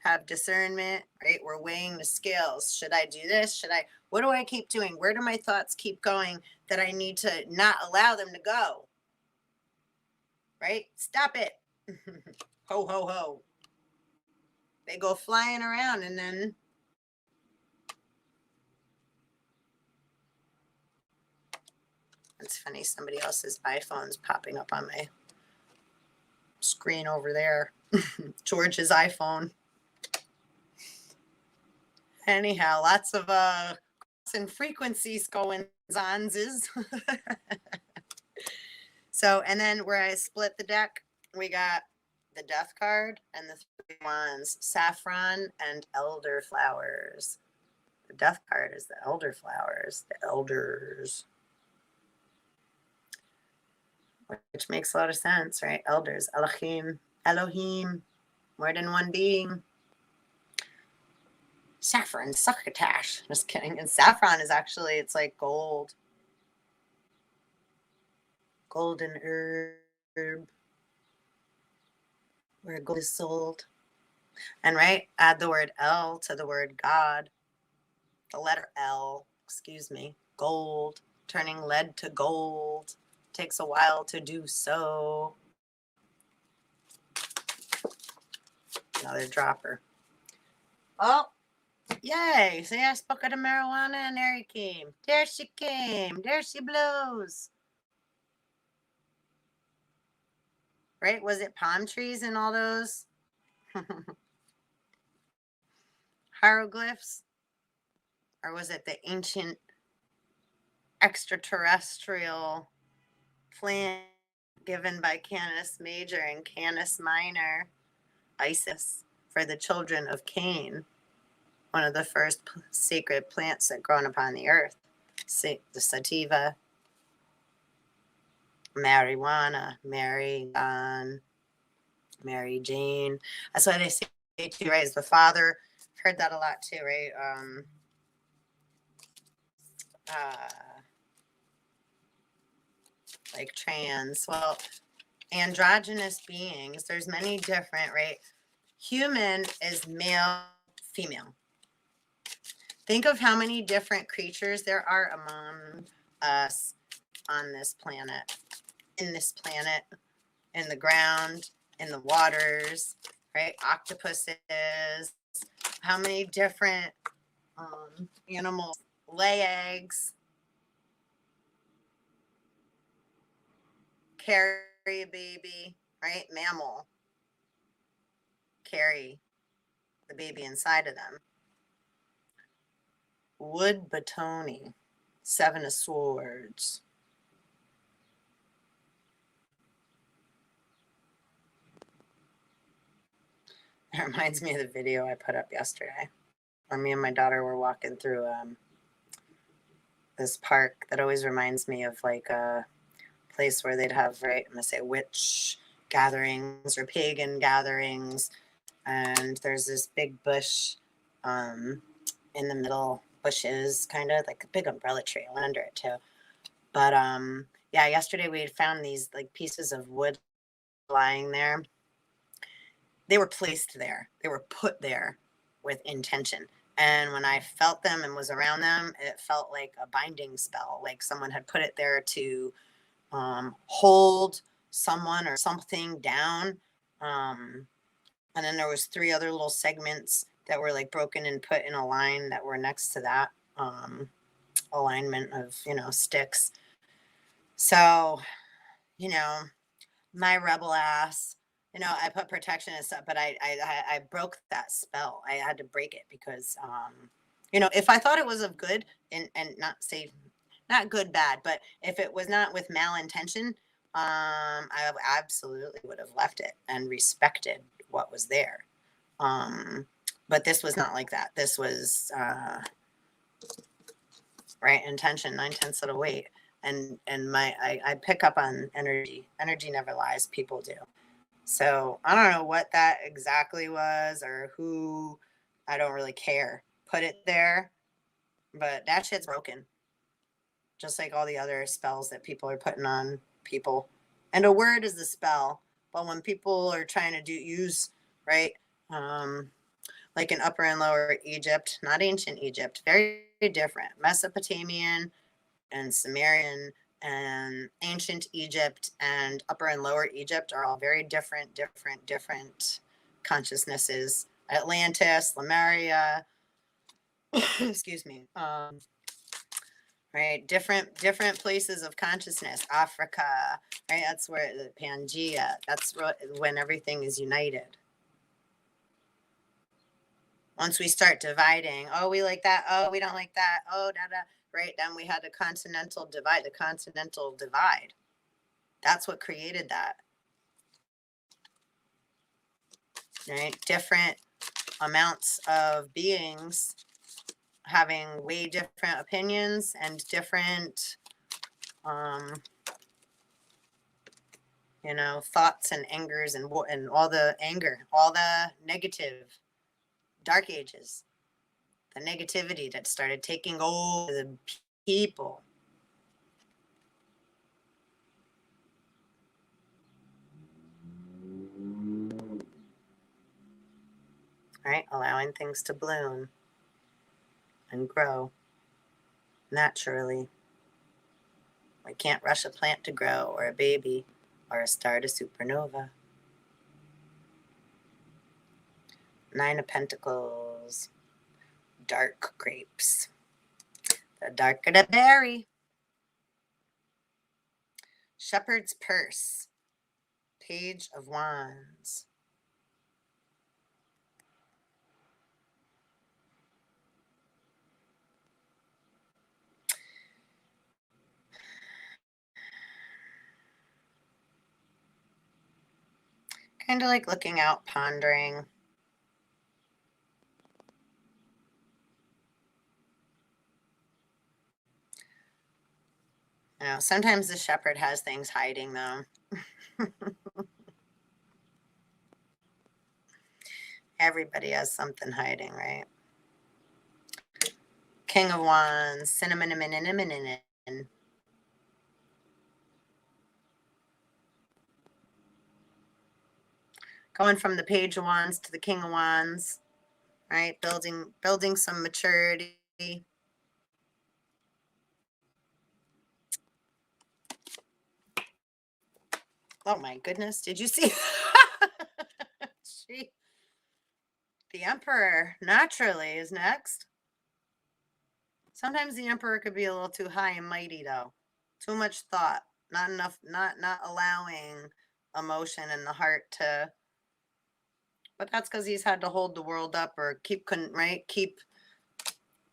Have discernment, right? We're weighing the scales. Should I do this? What do I keep doing? Where do my thoughts keep going that I need to not allow them to go? Right? Stop it. Ho, ho, ho. They go flying around and then it's funny, somebody else's iPhone's popping up on my screen over there. George's iPhone. Anyhow, lots of and frequencies going on. So, and then where I split the deck, we got the Death card and the Three Wands, Saffron and Elderflowers. The Death card is the Elderflowers, the elders. Which makes a lot of sense, right? Elders, Elohim, more than one being. Saffron, succotash. Just kidding. And saffron is actually, it's like gold. Golden herb. Where gold is sold. And right, add the word L to the word God. The letter L, excuse me. Gold. Turning lead to gold. Takes a while to do so. Another dropper. Oh, yay. See, I spoke of the marijuana and there he came. There she came. There she blows. Right? Was it palm trees and all those hieroglyphs? Or was it the ancient extraterrestrial plan given by Canis Major and Canis Minor, Isis, for the children of Cain? One of the first sacred plants that grown upon the earth. The sativa, marijuana, Mary Jane. That's why they say too, right? Is the father. I've heard that a lot too, right? Like trans. Well, androgynous beings. There's many different, right? Human is male, female. Think of how many different creatures there are among us on this planet, in this planet. in the ground, in the waters, right? Octopuses. How many different animals lay eggs, carry a baby, right? Mammal carry the baby inside of them. Wood batoni, 7 of swords. It reminds me of the video I put up yesterday when me and my daughter were walking through this park that always reminds me of like a place where they'd have, right, I'm going to say witch gatherings or pagan gatherings. And there's this big bush in the middle, bushes, kind of like a big umbrella tree. I went under it too. But yeah, yesterday we had found these like pieces of wood lying there. They were placed there. They were put there with intention. And when I felt them and was around them, it felt like a binding spell, like someone had put it there to hold someone or something down. And then there was 3 other little segments that were like broken and put in a line that were next to that alignment of, you know, sticks. So, you know, my rebel ass, you know, I put protection and stuff, but I broke that spell. I had to break it because, you know, if I thought it was of good and not say, not good, bad, but if it was not with malintention, I absolutely would have left it and respected what was there. But this was not like that. This was, right, intention, 9/10 of the weight. And I pick up on energy. Energy never lies. People do. So I don't know what that exactly was or who. I don't really care. Put it there, but that shit's broken. Just like all the other spells that people are putting on people. And a word is a spell, but when people are trying to use, right, like in Upper and Lower Egypt, not ancient Egypt, very different. Mesopotamian and Sumerian and ancient Egypt and Upper and Lower Egypt are all very different consciousnesses. Atlantis, Lemuria, excuse me, right? Different places of consciousness. Africa, right? That's where the Pangea. That's when everything is united. Once we start dividing, oh, we like that, oh, we don't like that, oh, da da, right? Then we had the continental divide. That's what created that. Right? Different amounts of beings having way different opinions and different, you know, thoughts and angers and all the anger, all the negative, dark ages, the negativity that started taking over the people. Right? Allowing things to bloom and grow naturally. We can't rush a plant to grow or a baby or a star to supernova. 9 of Pentacles, dark grapes. The darker the berry. Shepherd's purse, Page of Wands. Kind of like looking out, pondering. You know, sometimes the shepherd has things hiding, though. Everybody has something hiding, right? King of Wands, cinnamon. Going from the Page of Wands to the King of Wands, right? Building some maturity. Oh my goodness. Did you see? She, the Emperor naturally is next. Sometimes the Emperor could be a little too high and mighty though. Too much thought. Not enough, not allowing emotion in the heart to, but that's because he's had to hold the world up or keep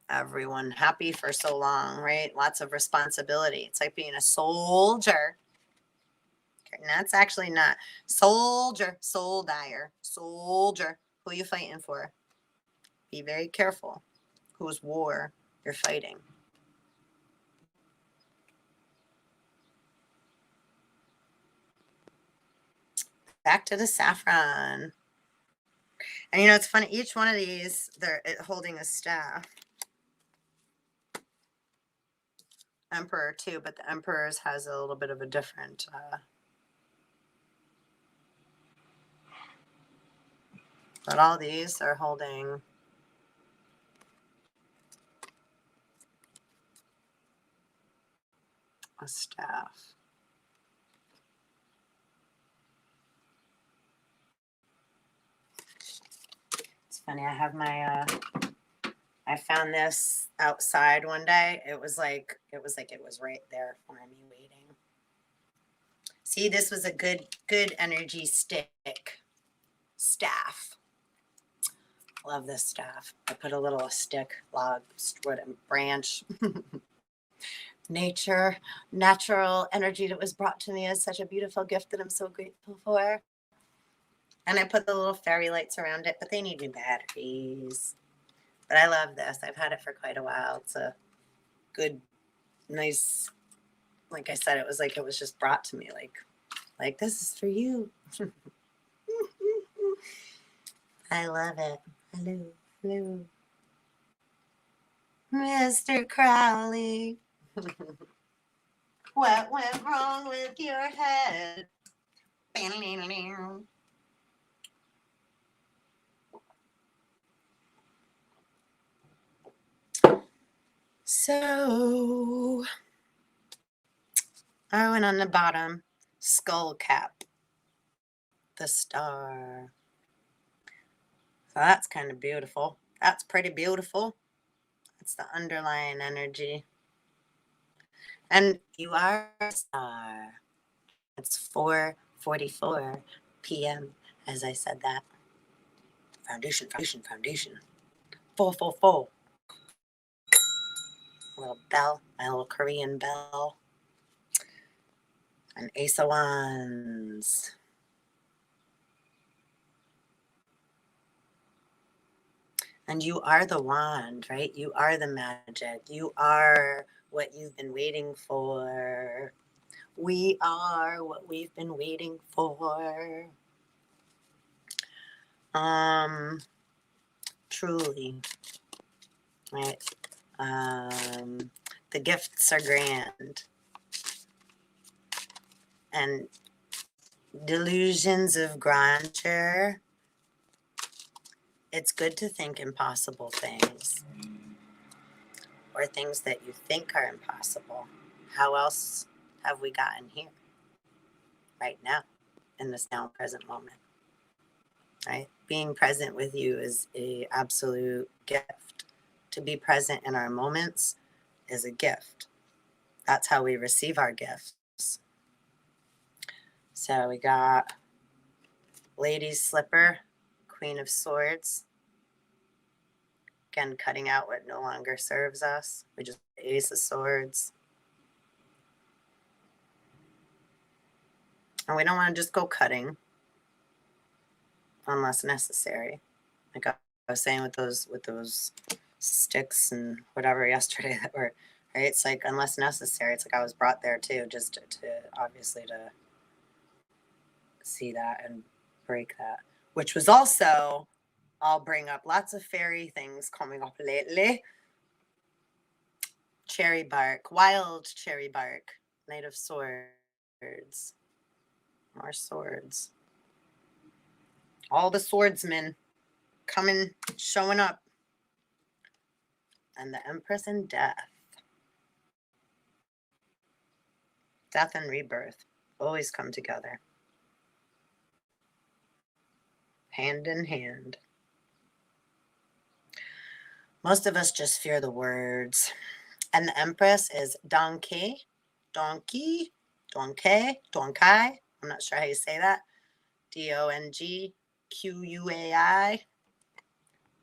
everyone happy for so long, right? Lots of responsibility. It's like being a soldier. Okay, and that's actually not soldier, soul dyer, soldier. Who are you fighting for? Be very careful whose war you're fighting. Back to the saffron. And you know, it's funny, each one of these, they're holding a staff. Emperor too, but the Emperor's has a little bit of a different but all these are holding a staff. It's funny, I have my I found this outside one day. It was right there for me waiting. See, this was a good energy staff. Love this staff. I put a little stick, log, branch. Natural energy that was brought to me as such a beautiful gift that I'm so grateful for. And I put the little fairy lights around it, but they need new batteries. But I love this. I've had it for quite a while. It's a good, nice, like I said, it was just brought to me like this is for you. I love it. Hello. Mr. Crowley. What went wrong with your head? So, I went on the bottom, skull cap, the star. So that's kind of beautiful. That's pretty beautiful. That's the underlying energy. And you are a star. It's 4:44 p.m. as I said that. Foundation. 444. Little bell, my little Korean bell. An Ace of Wands. And you are the wand, right? You are the magic. You are what you've been waiting for. We are what we've been waiting for. Truly, right? The gifts are grand. And delusions of grandeur. It's good to think impossible things or things that you think are impossible. How else have we gotten here right now in this now present moment, right? Being present with you is an absolute gift. To be present in our moments is a gift. That's how we receive our gifts. So we got Lady's Slipper, Queen of Swords. Again, cutting out what no longer serves us. We just Ace of Swords. And we don't want to just go cutting unless necessary. Like I was saying with those sticks and whatever yesterday that were, right? It's like unless necessary. It's like I was brought there too, just to obviously to see that and break that. Which was also, I'll bring up lots of fairy things coming up lately. Cherry bark, wild cherry bark, Knight of Swords. More swords. All the swordsmen coming, showing up. And the Empress and Death. Death and rebirth always come together. hand in hand. Most of us just fear the words. And the Empress is donkey, donkey, donkey, donkai. I'm not sure how you say that. DONGQUAI.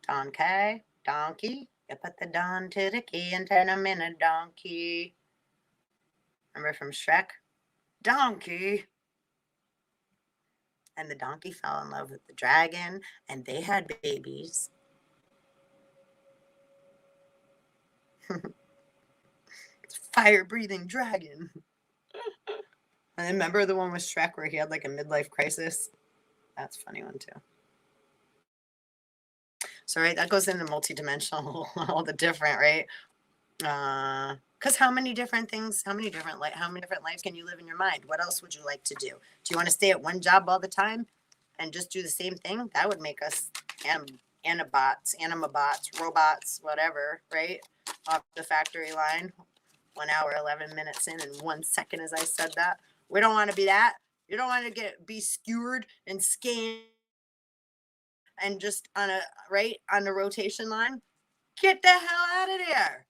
Donkey, donkey. You put the don to the key and turn them in a donkey. Remember from Shrek? Donkey. And the donkey fell in love with the dragon, and they had babies. Fire-breathing dragon. And remember the one with Shrek where he had like a midlife crisis? That's a funny one too. So, right, that goes into multidimensional, all the different, right? Because how many different lives can you live in your mind? What else would you like to do? Do you want to stay at one job all the time and just do the same thing? That would make us animabots, robots, whatever, right? Off the factory line. 1 hour, 11 minutes in, and 1 second as I said that. We don't want to be that. You don't want to be skewered and scanned and just on the rotation line. Get the hell out of there.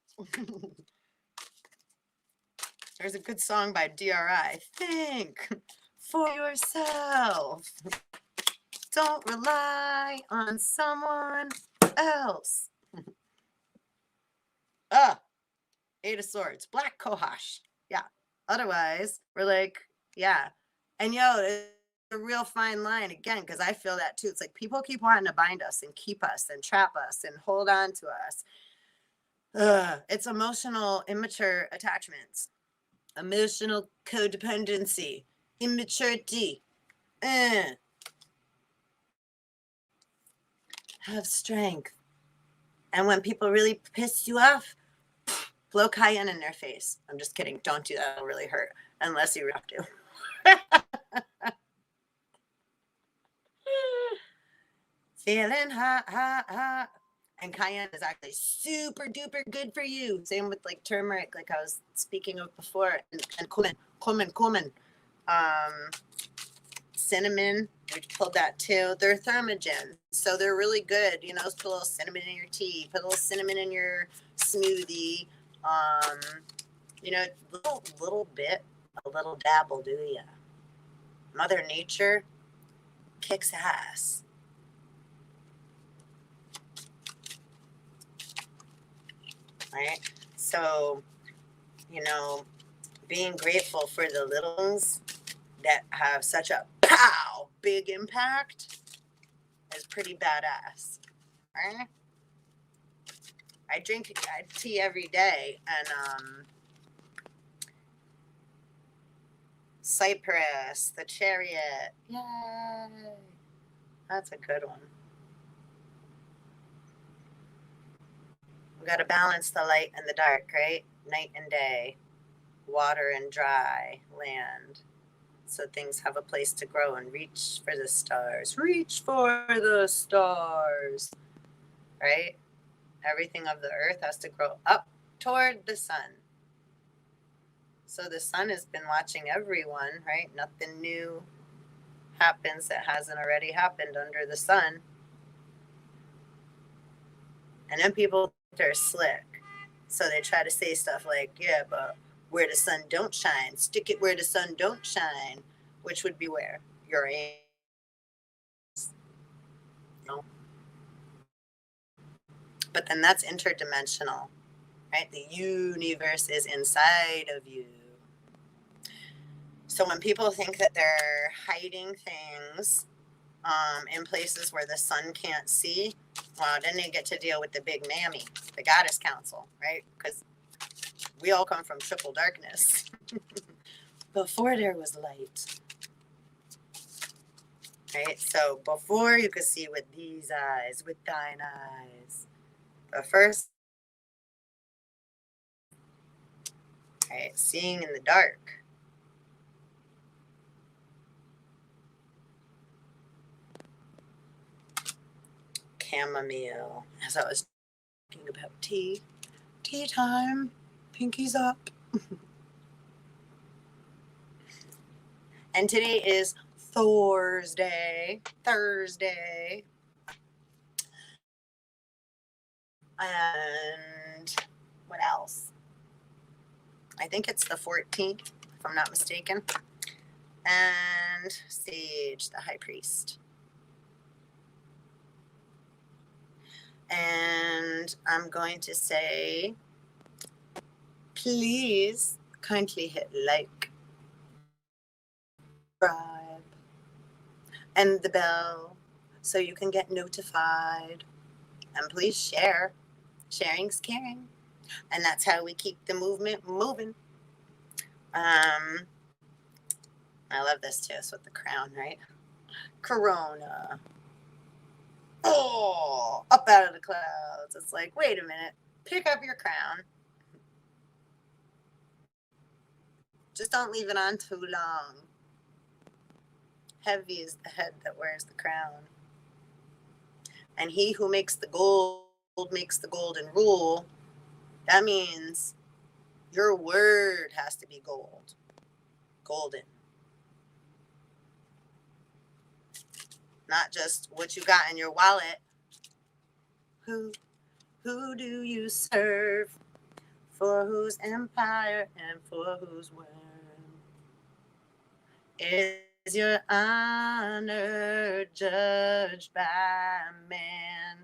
There's a good song by DRI. Think for yourself. Don't rely on someone else. Eight of Swords, Black Kohash. Yeah. Otherwise, we're like, yeah. And it's a real fine line again, because I feel that too. It's like people keep wanting to bind us and keep us and trap us and hold on to us. It's emotional, immature attachments, emotional codependency, immaturity. Have strength. And when people really piss you off, blow cayenne in their face. I'm just kidding. Don't do that. It'll really hurt unless you have to. Feeling hot, hot, hot. And cayenne is actually super duper good for you. Same with like turmeric, like I was speaking of before, and cumin. Cinnamon, we pulled that too. They're thermogens, so they're really good. Put a little cinnamon in your tea, put a little cinnamon in your smoothie. Little bit, a little dabble, do ya? Mother Nature kicks ass. Right? So, being grateful for the little things that have such a big impact is pretty badass. Right? I drink tea every day, and Cypress, the Chariot. Yay! That's a good one. We got to balance the light and the dark, right? Night and day, water and dry land, so things have a place to grow and reach for the stars. Reach for the stars, right? Everything of the earth has to grow up toward the sun. So the sun has been watching everyone, right? Nothing new happens that hasn't already happened under the sun. And then people think they're slick. So they try to say stuff like, yeah, but where the sun don't shine, stick it where the sun don't shine, which would be where? Your aim. No. But then that's interdimensional, right? The universe is inside of you. So when people think that they're hiding things in places where the sun can't see, well, then they get to deal with the big mammy, the goddess council, right? Because we all come from triple darkness. Before there was light. Right? So before you could see with these eyes, with thine eyes. But first, right, seeing in the dark. Chamomile. As I was talking about tea time, pinkies up. And today is Thursday. And what else? I think it's the 14th, if I'm not mistaken. And Sage, the high priest. And I'm going to say, please kindly hit like, subscribe, and the bell so you can get notified. And please share. Sharing's caring. And that's how we keep the movement moving. I love this too. It's with the crown, right? Corona. Oh, up out of the clouds. It's like, wait a minute. Pick up your crown. Just don't leave it on too long. Heavy is the head that wears the crown. And he who makes the gold makes the golden rule. That means your word has to be gold. Golden. Not just what you got in your wallet. Who do you serve? For whose empire and for whose word? Is your honor judged by man?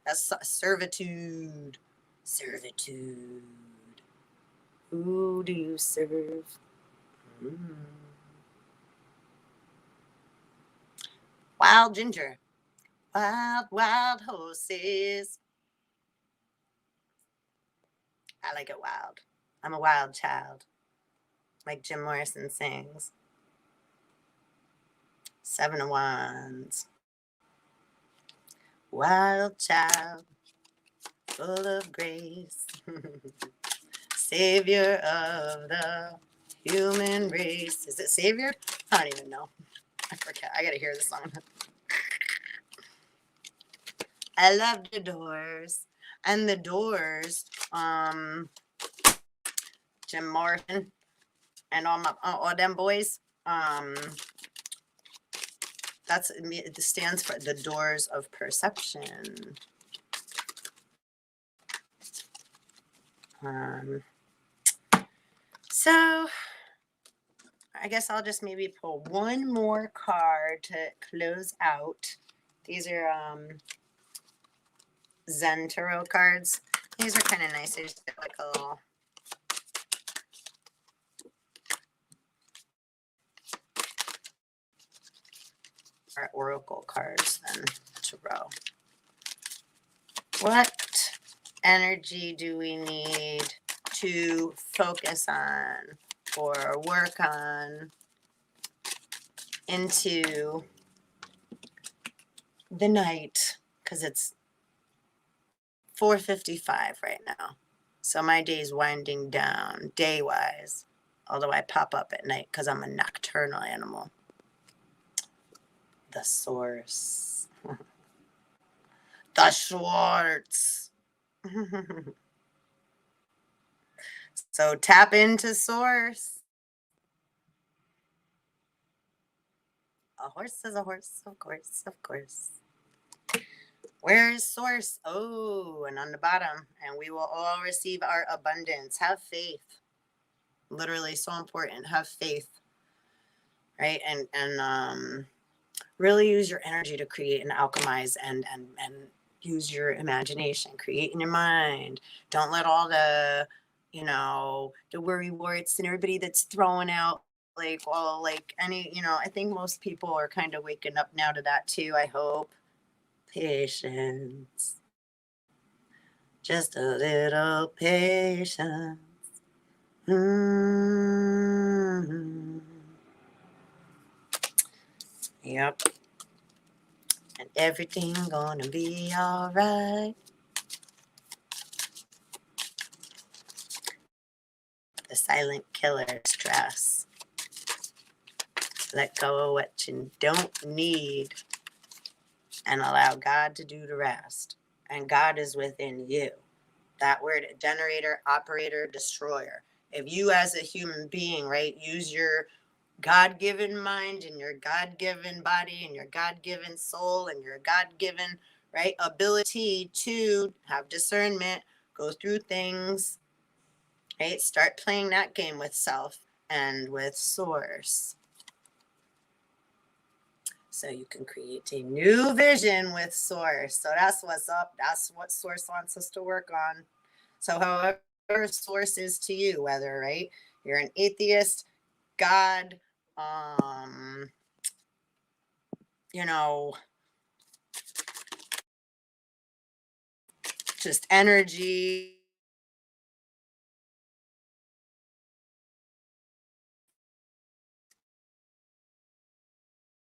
That's servitude. Servitude. Who do you serve? Wild ginger. Wild horses. I like it wild. I'm a wild child. Like Jim Morrison sings. 7 of Wands. Wild child, full of grace. Savior of the human race. Is it Savior? I don't even know. I forget. I gotta hear the song. I love the Doors. And the Doors, Jim Morrison and all them boys, it stands for the Doors of Perception. So I guess I'll just maybe pull one more card to close out. These are Zen Tarot cards. These are kind of nice. They just get like a little oracle cards then. Tarot. What energy do we need to focus on or work on into the night? Because it's 4:55 right now. So my day's winding down day-wise. Although I pop up at night because I'm a nocturnal animal. The source. The Schwartz. So tap into source. A horse is a horse, of course, of course. Where is source? Oh, and on the bottom. And we will all receive our abundance. Have faith. Literally so important. Have faith. Right? And really use your energy to create and alchemize and use your imagination. Create in your mind. Don't let all the, the worry warts and everybody that's throwing out I think most people are kind of waking up now to that too, I hope. Patience. Just a little patience. Yep. And everything gonna be all right. The silent killer, stress. Let go of what you don't need and allow God to do the rest. And God is within you. that word, generator, operator, destroyer. If you as a human being, right, use your God-given mind and your God-given body and your God-given soul and your God-given, right, ability to have discernment, go through things, right, start playing that game with self and with source. So you can create a new vision with source. So that's what's up. That's what source wants us to work on. So however source is to you, whether, right, you're an atheist, God, you know, just energy,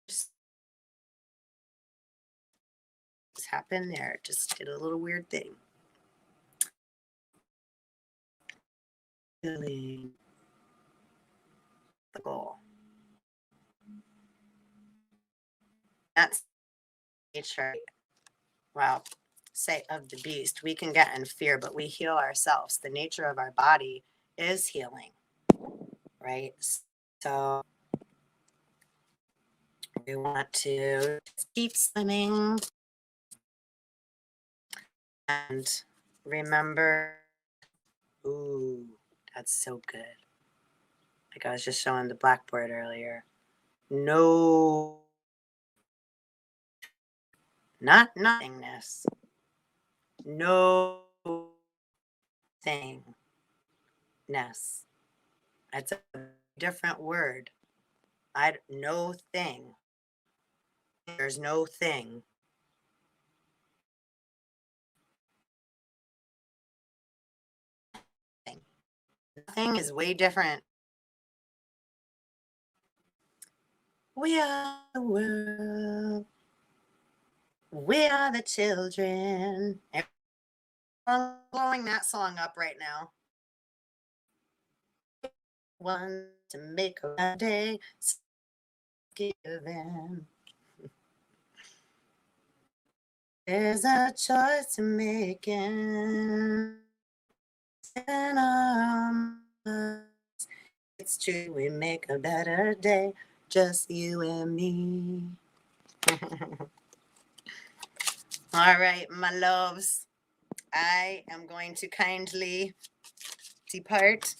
just happened there. Just did a little weird thing. Feeling the goal. That's nature. Well, say of the beast. We can get in fear, but we heal ourselves. The nature of our body is healing, right? So we want to keep swimming and remember. Ooh, that's so good. Like I was just showing the blackboard earlier. No, not nothingness. No thingness. That's a different word. No thing. There's no thing. Nothing is way different. We are the world. We are the children. I'm blowing that song up right now. One to make a day given. There's a choice to make in. It's true, we make a better day, just you and me. All right, my loves, I am going to kindly depart.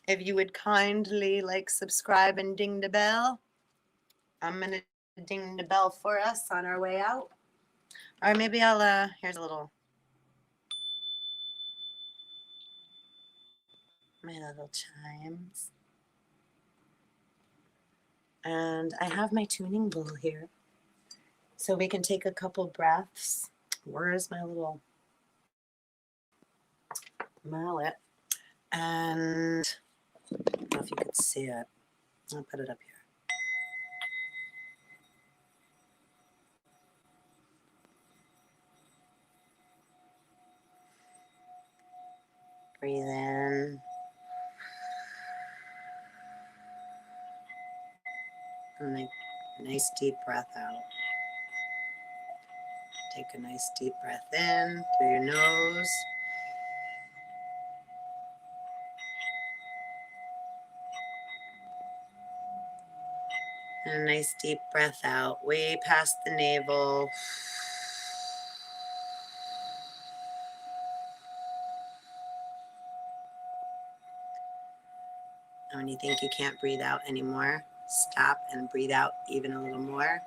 If you would kindly like, subscribe, and ding the bell. I'm gonna ding the bell for us on our way out. Or maybe I'll, here's a little, my little chimes. And I have my tuning bowl here. So we can take a couple breaths. Where's my little mallet? And I don't know if you could see it. I'll put it up here. Breathe in. And a nice deep breath out. Take a nice deep breath in through your nose. And a nice deep breath out, way past the navel. And when you think you can't breathe out anymore, stop and breathe out even a little more.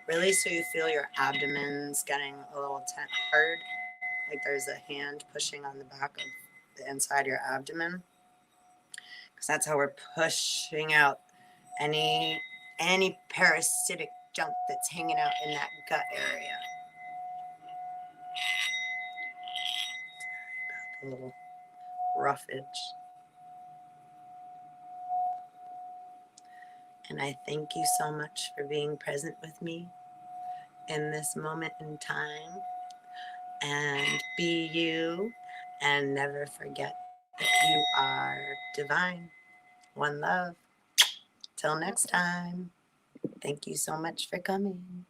Really, so you feel your abdomen's getting a little hard, like there's a hand pushing on the back of the inside of your abdomen. Because that's how we're pushing out any parasitic junk that's hanging out in that gut area. Sorry about the little roughage. And I thank you so much for being present with me in this moment in time. And be you, and never forget that you are divine. One love. Till next time. Thank you so much for coming.